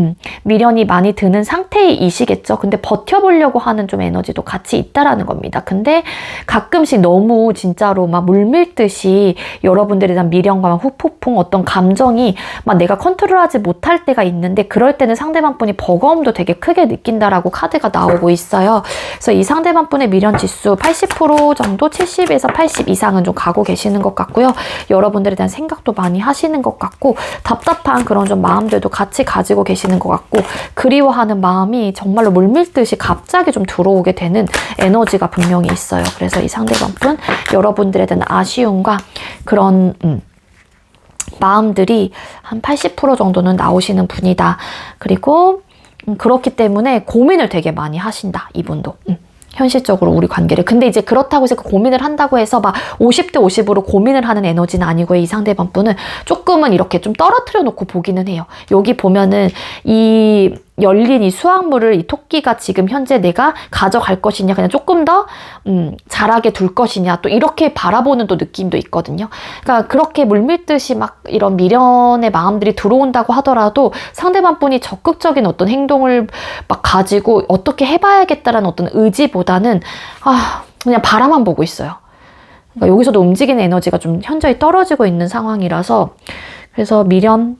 미련이 많이 드는 상태이시겠죠. 근데 버텨보려고 하는 좀 에너지도 같이 있다라는 겁니다. 근데 가끔씩 너무 진짜로 막 물밀듯이 여러분들에 대한 미련과 막 후폭풍 어떤 감정이 막 내가 컨트롤하지 못할 때가 있는데 그럴 때는 상대방 분이 버거움도 되게 크게 느낀다라고 카드가 나오고 있어요. 그래서 이 상대방 분의 미련 지수 80% 정도 70에서 80 이상은 좀 가고 계시는 것 같고요. 여러분들에 대한 생각도 많이 하시는 것 같고 답답한 그런 좀 마음들도 같이 가지고 계시는 것 같고 그리워하는 마음이 정말로 물밀듯이 갑자기 좀 들어오게 되는 에너지가 분명히 있어요. 그래서 이 상대방 분 여러분들에 대한 아쉬움과 그런 마음들이 한 80% 정도는 나오시는 분이다. 그리고 그렇기 때문에 고민을 되게 많이 하신다. 이분도. 현실적으로 우리 관계를. 근데 이제 그렇다고 해서 고민을 한다고 해서 막 50대 50으로 고민을 하는 에너지는 아니고요. 이 상대방 분은 조금은 이렇게 좀 떨어뜨려 놓고 보기는 해요. 여기 보면은 이 열린 이 수확물을 이 토끼가 지금 현재 내가 가져갈 것이냐, 그냥 조금 더 자라게 둘 것이냐, 또 이렇게 바라보는 또 느낌도 있거든요. 그러니까 그렇게 물밀듯이 막 이런 미련의 마음들이 들어온다고 하더라도 상대방 분이 적극적인 어떤 행동을 막 가지고 어떻게 해봐야겠다라는 어떤 의지보다는 그냥 바라만 보고 있어요. 그러니까 여기서도 움직이는 에너지가 좀 현저히 떨어지고 있는 상황이라서, 그래서 미련은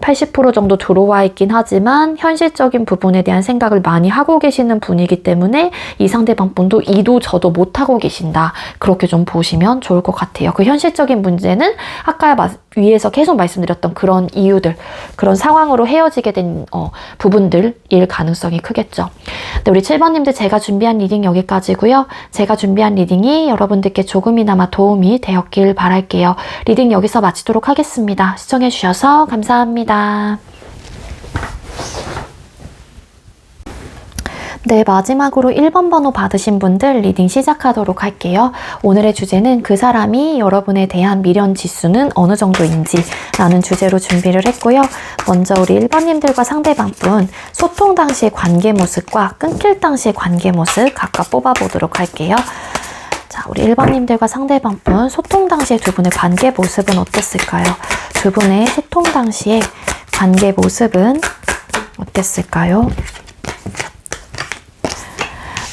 80% 정도 들어와 있긴 하지만 현실적인 부분에 대한 생각을 많이 하고 계시는 분이기 때문에 이 상대방 분도 이도 저도 못하고 계신다. 그렇게 좀 보시면 좋을 것 같아요. 그 현실적인 문제는 아까 위에서 계속 말씀드렸던 그런 이유들, 그런 상황으로 헤어지게 된 부분들일 가능성이 크겠죠. 네, 우리 7번님들 제가 준비한 리딩 여기까지고요. 제가 준비한 리딩이 여러분들께 조금이나마 도움이 되었길 바랄게요. 리딩 여기서 마치도록 하겠습니다. 시청해주셔서 감사합니다. 네, 마지막으로 1번 번호 받으신 분들 리딩 시작하도록 할게요. 오늘의 주제는 그 사람이 여러분에 대한 미련 지수는 어느 정도인지 라는 주제로 준비를 했고요. 먼저 우리 1번님들과 상대방분 소통 당시의 관계 모습과 끊길 당시의 관계 모습 각각 뽑아보도록 할게요. 자, 우리 1번님들과 상대방분 소통 당시의 두 분의 관계 모습은 어땠을까요? 두 분의 소통 당시의 관계 모습은 어땠을까요?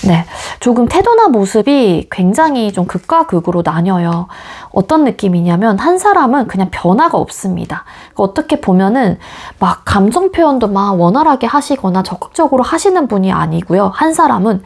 네, 조금 태도나 모습이 굉장히 좀 극과 극으로 나뉘어요. 어떤 느낌이냐면 한 사람은 그냥 변화가 없습니다. 그러니까 어떻게 보면은 막 감정 표현도 막 원활하게 하시거나 적극적으로 하시는 분이 아니고요. 한 사람은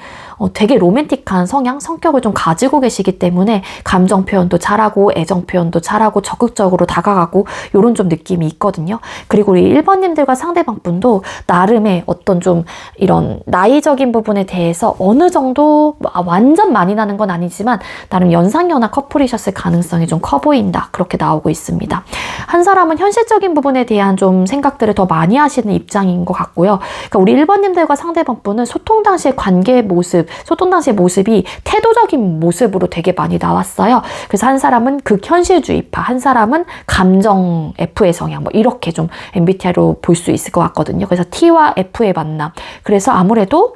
되게 로맨틱한 성격을 좀 가지고 계시기 때문에 감정 표현도 잘하고 애정 표현도 잘하고 적극적으로 다가가고 이런 좀 느낌이 있거든요. 그리고 우리 1번님들과 상대방 분도 나름의 어떤 좀 이런 나이적인 부분에 대해서 어느 정도 완전 많이 나는 건 아니지만 나름 연상연하 커플이셨을 가능성이 좀 커 보인다. 그렇게 나오고 있습니다. 한 사람은 현실적인 부분에 대한 좀 생각들을 더 많이 하시는 입장인 것 같고요. 그러니까 우리 1번님들과 상대방 분은 소통 당시의 관계 모습, 소통 당시의 모습이 태도적인 모습으로 되게 많이 나왔어요. 그래서 한 사람은 극현실주의파, 한 사람은 감정 F의 성향, 뭐 이렇게 좀 MBTI로 볼 수 있을 것 같거든요. 그래서 T와 F의 만남. 그래서 아무래도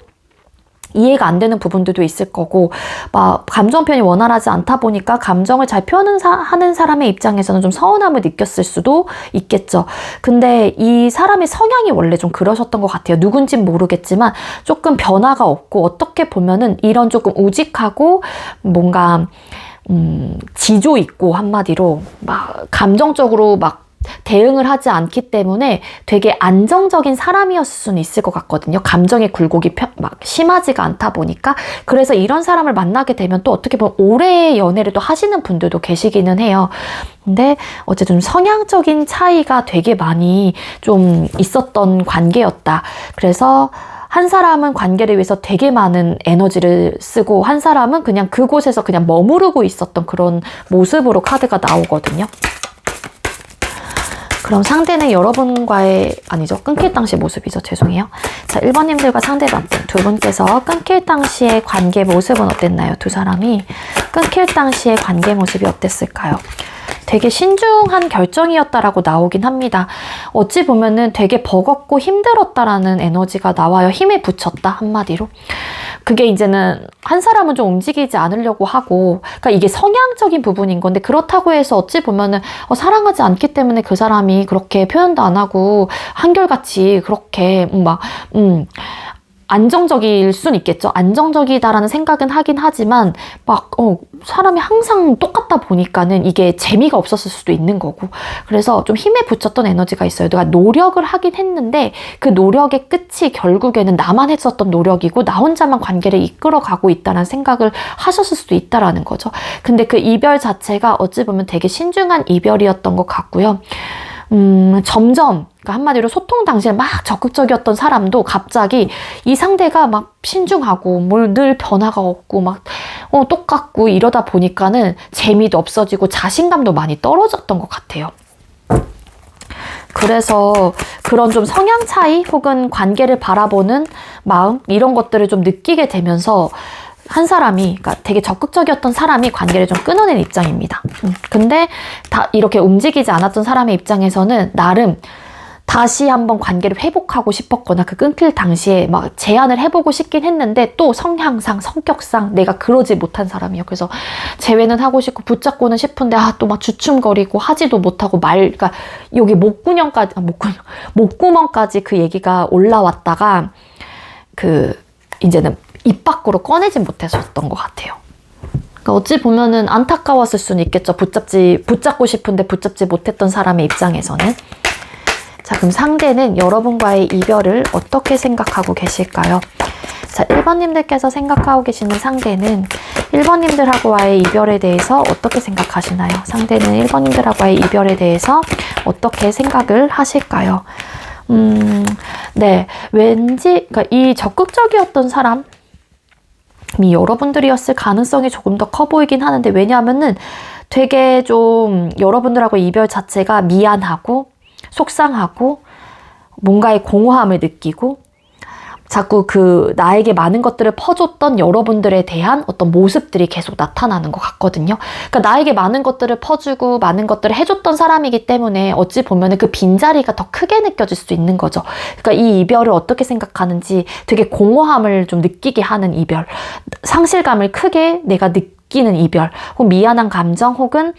이해가 안 되는 부분들도 있을 거고, 막 감정 표현이 원활하지 않다 보니까 감정을 잘 표현하는 사람의 입장에서는 좀 서운함을 느꼈을 수도 있겠죠. 근데 이 사람의 성향이 원래 좀 그러셨던 것 같아요. 누군진 모르겠지만 조금 변화가 없고, 어떻게 보면은 이런 조금 우직하고 뭔가 지조 있고, 한마디로 막 감정적으로 막 대응을 하지 않기 때문에 되게 안정적인 사람이었을 수는 있을 것 같거든요. 감정의 굴곡이 막 심하지가 않다 보니까. 그래서 이런 사람을 만나게 되면 또 어떻게 보면 오래 연애를 또 하시는 분들도 계시기는 해요. 근데 어쨌든 성향적인 차이가 되게 많이 좀 있었던 관계였다. 그래서 한 사람은 관계를 위해서 되게 많은 에너지를 쓰고, 한 사람은 그냥 그곳에서 그냥 머무르고 있었던 그런 모습으로 카드가 나오거든요. 그럼 상대는 여러분과의, 아니죠, 끊길 당시의 모습이죠. 죄송해요. 자, 1번님들과 상대방 두 분께서 끊길 당시의 관계 모습은 어땠나요? 두 사람이 끊길 당시의 관계 모습이 어땠을까요? 되게 신중한 결정이었다라고 나오긴 합니다. 어찌 보면은 되게 버겁고 힘들었다라는 에너지가 나와요. 힘에 부쳤다, 한마디로. 그게 이제는 한 사람은 좀 움직이지 않으려고 하고, 그러니까 이게 성향적인 부분인 건데, 그렇다고 해서 어찌 보면은 사랑하지 않기 때문에 그 사람이 그렇게 표현도 안 하고 한결같이 그렇게 안정적일 순 있겠죠. 안정적이다라는 생각은 하긴 하지만 막 사람이 항상 똑같다 보니까는 이게 재미가 없었을 수도 있는 거고, 그래서 좀 힘에 부쳤던 에너지가 있어요. 내가 노력을 하긴 했는데 그 노력의 끝이 결국에는 나만 했었던 노력이고 나 혼자만 관계를 이끌어가고 있다는 생각을 하셨을 수도 있다라는 거죠. 근데 그 이별 자체가 어찌 보면 되게 신중한 이별이었던 것 같고요. 점점, 그러니까 한마디로 소통 당시에 막 적극적이었던 사람도 갑자기 이 상대가 막 신중하고 뭘 늘 변화가 없고 막 똑같고 이러다 보니까는 재미도 없어지고 자신감도 많이 떨어졌던 것 같아요. 그래서 그런 좀 성향 차이 혹은 관계를 바라보는 마음, 이런 것들을 좀 느끼게 되면서 한 사람이, 그러니까 되게 적극적이었던 사람이 관계를 좀 끊어낸 입장입니다. 근데 다 이렇게 움직이지 않았던 사람의 입장에서는 나름 다시 한번 관계를 회복하고 싶었거나 그 끊길 당시에 막 제안을 해보고 싶긴 했는데 또 성향상, 성격상 내가 그러지 못한 사람이에요. 그래서 재회는 하고 싶고 붙잡고는 싶은데 또 막 주춤거리고 하지도 못하고 그러니까 여기 목구멍까지 그 얘기가 올라왔다가 이제는 입 밖으로 꺼내지 못했었던 것 같아요. 그러니까 어찌 보면은 안타까웠을 수는 있겠죠. 붙잡고 싶은데 붙잡지 못했던 사람의 입장에서는. 자, 그럼 상대는 여러분과의 이별을 어떻게 생각하고 계실까요? 자, 1번님들께서 생각하고 계시는 상대는 1번님들하고의 이별에 대해서 어떻게 생각하시나요? 상대는 1번님들하고의 이별에 대해서 어떻게 생각을 하실까요? 네, 왠지 그러니까 이 적극적이었던 사람이 여러분들이었을 가능성이 조금 더 커 보이긴 하는데, 왜냐하면은 되게 좀 여러분들하고 이별 자체가 미안하고 속상하고 뭔가의 공허함을 느끼고 자꾸 나에게 많은 것들을 퍼줬던 여러분들에 대한 어떤 모습들이 계속 나타나는 것 같거든요. 그러니까 나에게 많은 것들을 퍼주고 많은 것들을 해줬던 사람이기 때문에 어찌 보면 그 빈자리가 더 크게 느껴질 수 있는 거죠. 그러니까 이 이별을 어떻게 생각하는지 되게 공허함을 좀 느끼게 하는 이별, 상실감을 크게 내가 느끼는 이별, 혹은 미안한 감정 혹은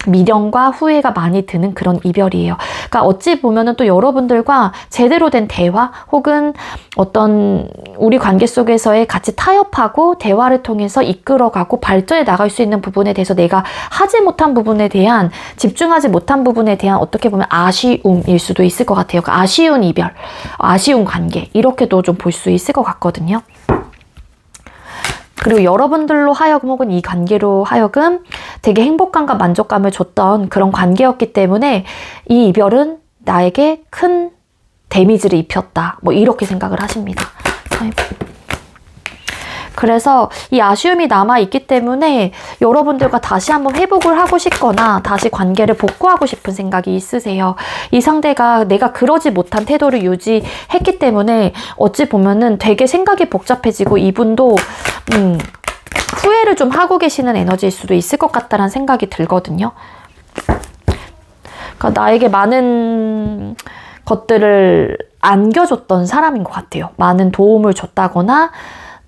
미련과 후회가 많이 드는 그런 이별이에요. 그러니까 어찌 보면은 또 여러분들과 제대로 된 대화 혹은 어떤 우리 관계 속에서의 같이 타협하고 대화를 통해서 이끌어가고 발전해 나갈 수 있는 부분에 대해서 내가 하지 못한 부분에 대한, 집중하지 못한 부분에 대한 어떻게 보면 아쉬움일 수도 있을 것 같아요. 그러니까 아쉬운 이별, 아쉬운 관계, 이렇게도 좀 볼 수 있을 것 같거든요. 그리고 여러분들로 하여금 혹은 이 관계로 하여금 되게 행복감과 만족감을 줬던 그런 관계였기 때문에 이 이별은 나에게 큰 데미지를 입혔다. 뭐 이렇게 생각을 하십니다. 그래서 이 아쉬움이 남아있기 때문에 여러분들과 다시 한번 회복을 하고 싶거나 다시 관계를 복구하고 싶은 생각이 있으세요. 이 상대가 내가 그러지 못한 태도를 유지했기 때문에 어찌 보면은 되게 생각이 복잡해지고 이분도 후회를 좀 하고 계시는 에너지일 수도 있을 것 같다는 생각이 들거든요. 그러니까 나에게 많은 것들을 안겨줬던 사람인 것 같아요. 많은 도움을 줬다거나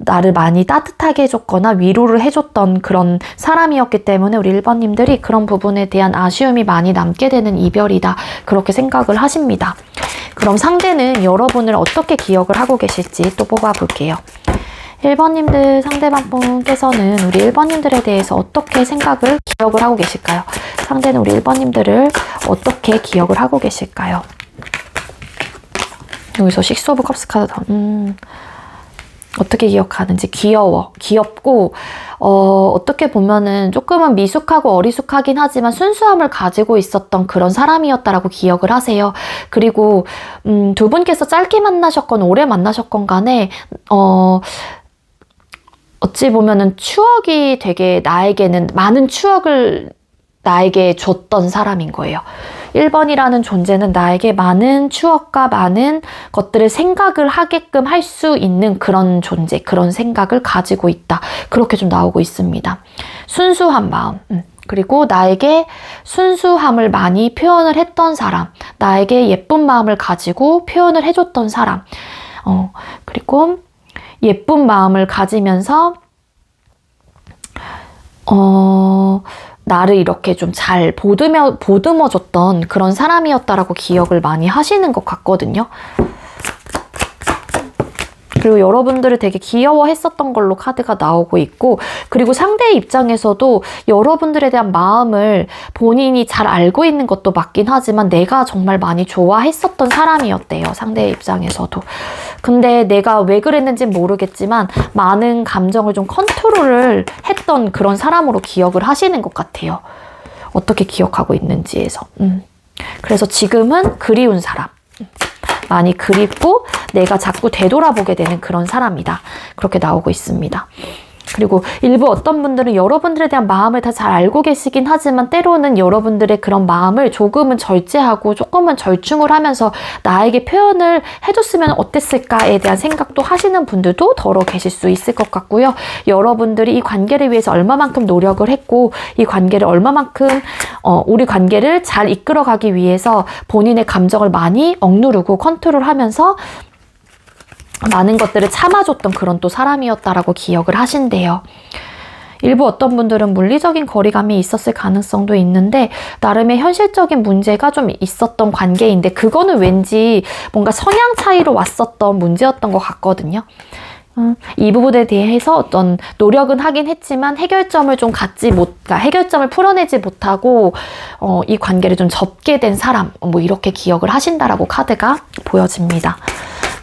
나를 많이 따뜻하게 해줬거나 위로를 해줬던 그런 사람이었기 때문에 우리 1번님들이 그런 부분에 대한 아쉬움이 많이 남게 되는 이별이다. 그렇게 생각을 하십니다. 그럼 상대는 여러분을 어떻게 기억을 하고 계실지 또 뽑아볼게요. 1번님들 상대방 분께서는 우리 1번님들에 대해서 어떻게 기억을 하고 계실까요? 상대는 우리 1번님들을 어떻게 기억을 하고 계실까요? 여기서 식스 오브 컵스 카드 어떻게 기억하는지. 귀엽고 어떻게 보면은 조금은 미숙하고 어리숙하긴 하지만 순수함을 가지고 있었던 그런 사람이었다라고 기억을 하세요. 그리고 두 분께서 짧게 만나셨건 오래 만나셨건 간에 어찌 보면은 추억이 되게 나에게는 많은 추억을 나에게 줬던 사람인 거예요. 1번이라는 존재는 나에게 많은 추억과 많은 것들을 생각을 하게끔 할 수 있는 그런 존재, 그런 생각을 가지고 있다. 그렇게 좀 나오고 있습니다. 순수한 마음, 그리고 나에게 순수함을 많이 표현을 했던 사람, 나에게 예쁜 마음을 가지고 표현을 해줬던 사람, 그리고 예쁜 마음을 가지면서 나를 이렇게 좀 잘 보듬어줬던 그런 사람이었다라고 기억을 많이 하시는 것 같거든요. 그리고 여러분들을 되게 귀여워했었던 걸로 카드가 나오고 있고, 그리고 상대의 입장에서도 여러분들에 대한 마음을 본인이 잘 알고 있는 것도 맞긴 하지만 내가 정말 많이 좋아했었던 사람이었대요. 상대의 입장에서도. 근데 내가 왜 그랬는지는 모르겠지만 많은 감정을 좀 컨트롤을 했던 그런 사람으로 기억을 하시는 것 같아요. 어떻게 기억하고 있는지에서. 그래서 지금은 그리운 사람. 많이 그립고 내가 자꾸 되돌아보게 되는 그런 사람이다. 그렇게 나오고 있습니다. 그리고 일부 어떤 분들은 여러분들에 대한 마음을 다 잘 알고 계시긴 하지만 때로는 여러분들의 그런 마음을 조금은 절제하고 조금은 절충을 하면서 나에게 표현을 해줬으면 어땠을까에 대한 생각도 하시는 분들도 더러 계실 수 있을 것 같고요. 여러분들이 이 관계를 위해서 얼마만큼 노력을 했고 이 관계를 얼마만큼 우리 관계를 잘 이끌어가기 위해서 본인의 감정을 많이 억누르고 컨트롤하면서 많은 것들을 참아줬던 그런 또 사람이었다라고 기억을 하신대요. 일부 어떤 분들은 물리적인 거리감이 있었을 가능성도 있는데 나름의 현실적인 문제가 좀 있었던 관계인데 그거는 왠지 뭔가 성향 차이로 왔었던 문제였던 것 같거든요. 이 부분에 대해서 어떤 노력은 하긴 했지만 해결점을 좀 그러니까 해결점을 풀어내지 못하고 이 관계를 좀 접게 된 사람, 뭐 이렇게 기억을 하신다라고 카드가 보여집니다.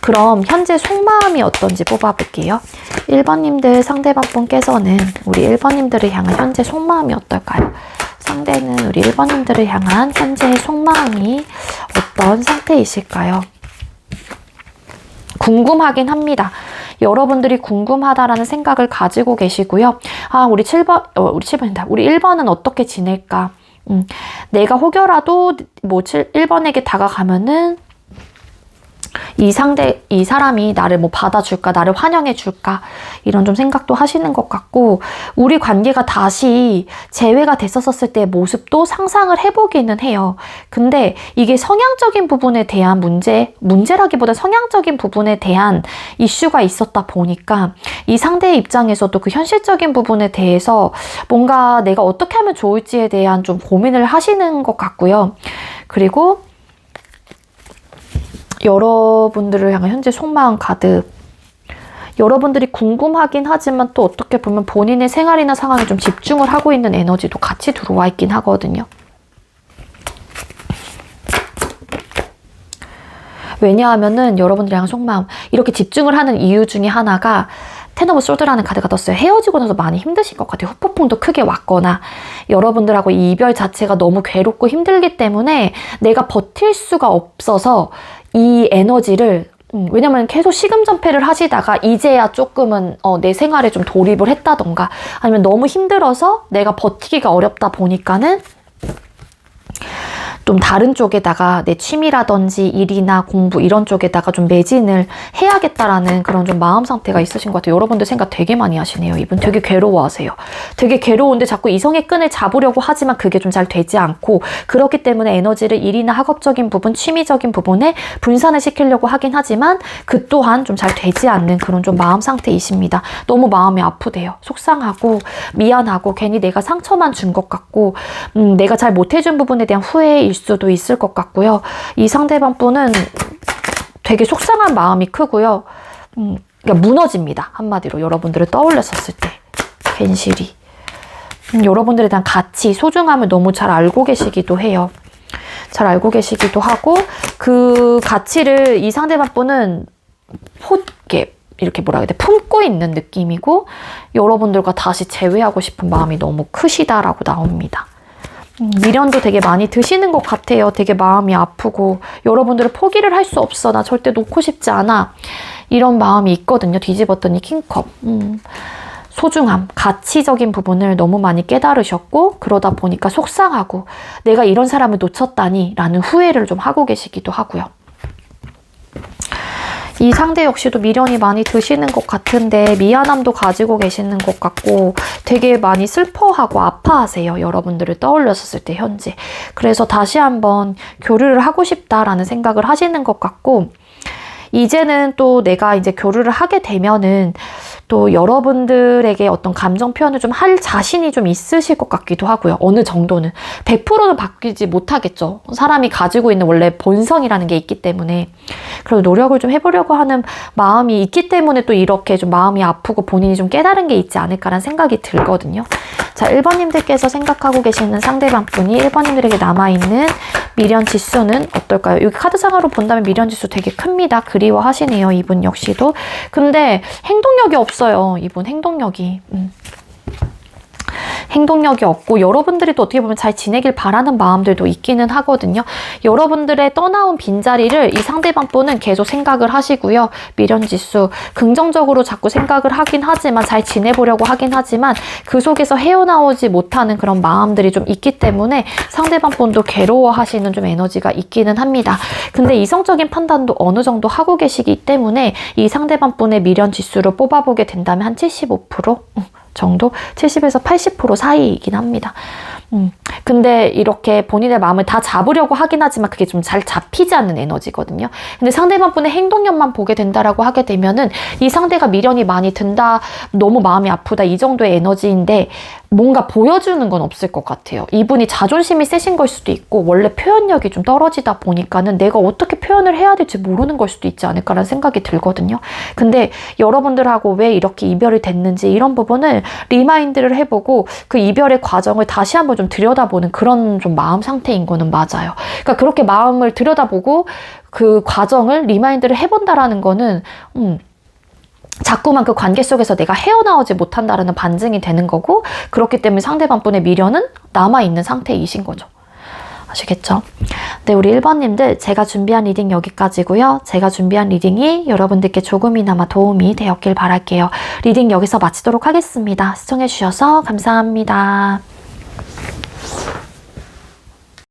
그럼 현재 속마음이 어떤지 뽑아볼게요. 1번님들 상대방 분께서는 우리 1번님들을 향한 현재 속마음이 어떨까요? 상대는 우리 1번님들을 향한 현재의 속마음이 어떤 상태이실까요? 궁금하긴 합니다. 여러분들이 궁금하다라는 생각을 가지고 계시고요. 우리 7번이다. 우리 1번은 어떻게 지낼까? 내가 혹여라도 뭐 1번에게 다가가면은 이 사람이 나를 뭐 받아줄까, 나를 환영해줄까, 이런 좀 생각도 하시는 것 같고, 우리 관계가 다시 재회가 됐었을 때의 모습도 상상을 해보기는 해요. 근데 이게 성향적인 부분에 대한 문제라기보다 성향적인 부분에 대한 이슈가 있었다 보니까 이 상대의 입장에서도 그 현실적인 부분에 대해서 뭔가 내가 어떻게 하면 좋을지에 대한 좀 고민을 하시는 것 같고요. 그리고 여러분들을 향한 현재 속마음 카드. 여러분들이 궁금하긴 하지만 또 어떻게 보면 본인의 생활이나 상황에 좀 집중을 하고 있는 에너지도 같이 들어와 있긴 하거든요. 왜냐하면은 여러분들이 향한 속마음, 이렇게 집중을 하는 이유 중에 하나가 텐 오브 소드라는 카드가 떴어요. 헤어지고 나서 많이 힘드신 것 같아요. 후폭풍도 크게 왔거나 여러분들하고 이 이별 자체가 너무 괴롭고 힘들기 때문에 내가 버틸 수가 없어서 이 에너지를 왜냐면 계속 시금전폐를 하시다가 이제야 조금은 내 생활에 좀 돌입을 했다던가 아니면 너무 힘들어서 내가 버티기가 어렵다 보니까는 좀 다른 쪽에다가 내 취미라든지 일이나 공부 이런 쪽에다가 좀 매진을 해야겠다라는 그런 좀 마음 상태가 있으신 것 같아요. 여러분들 생각 되게 많이 하시네요. 이분 되게 괴로워하세요. 되게 괴로운데 자꾸 이성의 끈을 잡으려고 하지만 그게 좀 잘 되지 않고 그렇기 때문에 에너지를 일이나 학업적인 부분, 취미적인 부분에 분산을 시키려고 하긴 하지만 그 또한 좀 잘 되지 않는 그런 좀 마음 상태이십니다. 너무 마음이 아프대요. 속상하고 미안하고 괜히 내가 상처만 준 것 같고 내가 잘 못해준 부분에 대한 후회일 수도 있을 것 같고요. 이 상대방 분은 되게 속상한 마음이 크고요. 그러니까 무너집니다. 한마디로 여러분들을 떠올렸었을 때 괜시리. 여러분들에 대한 가치, 소중함을 너무 잘 알고 계시기도 해요. 잘 알고 계시기도 하고 그 가치를 이 상대방 분은 이렇게 뭐라 해야 돼? 품고 있는 느낌이고 여러분들과 다시 재회하고 싶은 마음이 너무 크시다라고 나옵니다. 미련도 되게 많이 드시는 것 같아요. 되게 마음이 아프고 여러분들을 포기를 할 수 없어. 나 절대 놓고 싶지 않아. 이런 마음이 있거든요. 뒤집었더니 킹컵. 소중함, 가치적인 부분을 너무 많이 깨달으셨고 그러다 보니까 속상하고 내가 이런 사람을 놓쳤다니 라는 후회를 좀 하고 계시기도 하고요. 이 상대 역시도 미련이 많이 드시는 것 같은데 미안함도 가지고 계시는 것 같고 되게 많이 슬퍼하고 아파하세요. 여러분들을 떠올렸을 때 현재. 그래서 다시 한번 교류를 하고 싶다라는 생각을 하시는 것 같고 이제는 또 내가 이제 교류를 하게 되면은 또 여러분들에게 어떤 감정 표현을 좀 할 자신이 좀 있으실 것 같기도 하고요. 어느 정도는. 100%는 바뀌지 못하겠죠. 사람이 가지고 있는 원래 본성이라는 게 있기 때문에. 그래도 노력을 좀 해보려고 하는 마음이 있기 때문에 또 이렇게 좀 마음이 아프고 본인이 좀 깨달은 게 있지 않을까라는 생각이 들거든요. 자, 1번님들께서 생각하고 계시는 상대방 분이 1번님들에게 남아있는 미련 지수는 어떨까요? 여기 카드상으로 본다면 미련 지수 되게 큽니다. 그리워하시네요. 이분 역시도. 근데 행동력이 없어요. 이분 행동력이. 행동력이 없고 여러분들이 또 어떻게 보면 잘 지내길 바라는 마음들도 있기는 하거든요. 여러분들의 떠나온 빈자리를 이 상대방 분은 계속 생각을 하시고요. 미련지수 긍정적으로 자꾸 생각을 하긴 하지만 잘 지내보려고 하긴 하지만 그 속에서 헤어나오지 못하는 그런 마음들이 좀 있기 때문에 상대방 분도 괴로워하시는 좀 에너지가 있기는 합니다. 근데 이성적인 판단도 어느 정도 하고 계시기 때문에 이 상대방 분의 미련 지수를 뽑아보게 된다면 한 75% 정도? 70에서 80% 사이이긴 합니다. 근데 이렇게 본인의 마음을 다 잡으려고 하긴 하지만 그게 좀 잘 잡히지 않는 에너지거든요. 근데 상대방 분의 행동력만 보게 된다라고 하게 되면은 이 상대가 미련이 많이 든다, 너무 마음이 아프다 이 정도의 에너지인데 뭔가 보여주는 건 없을 것 같아요. 이분이 자존심이 세신 걸 수도 있고 원래 표현력이 좀 떨어지다 보니까는 내가 어떻게 표현을 해야 될지 모르는 걸 수도 있지 않을까라는 생각이 들거든요. 근데 여러분들하고 왜 이렇게 이별이 됐는지 이런 부분을 리마인드를 해보고 그 이별의 과정을 다시 한번 좀 들여다보는 그런 좀 마음 상태인 거는 맞아요. 그러니까 그렇게 마음을 들여다보고 그 과정을 리마인드를 해본다라는 거는 자꾸만 그 관계 속에서 내가 헤어나오지 못한다라는 반증이 되는 거고 그렇기 때문에 상대방 분의 미련은 남아있는 상태이신 거죠. 아시겠죠? 네, 우리 1번님들 제가 준비한 리딩 여기까지고요. 제가 준비한 리딩이 여러분들께 조금이나마 도움이 되었길 바랄게요. 리딩 여기서 마치도록 하겠습니다. 시청해주셔서 감사합니다.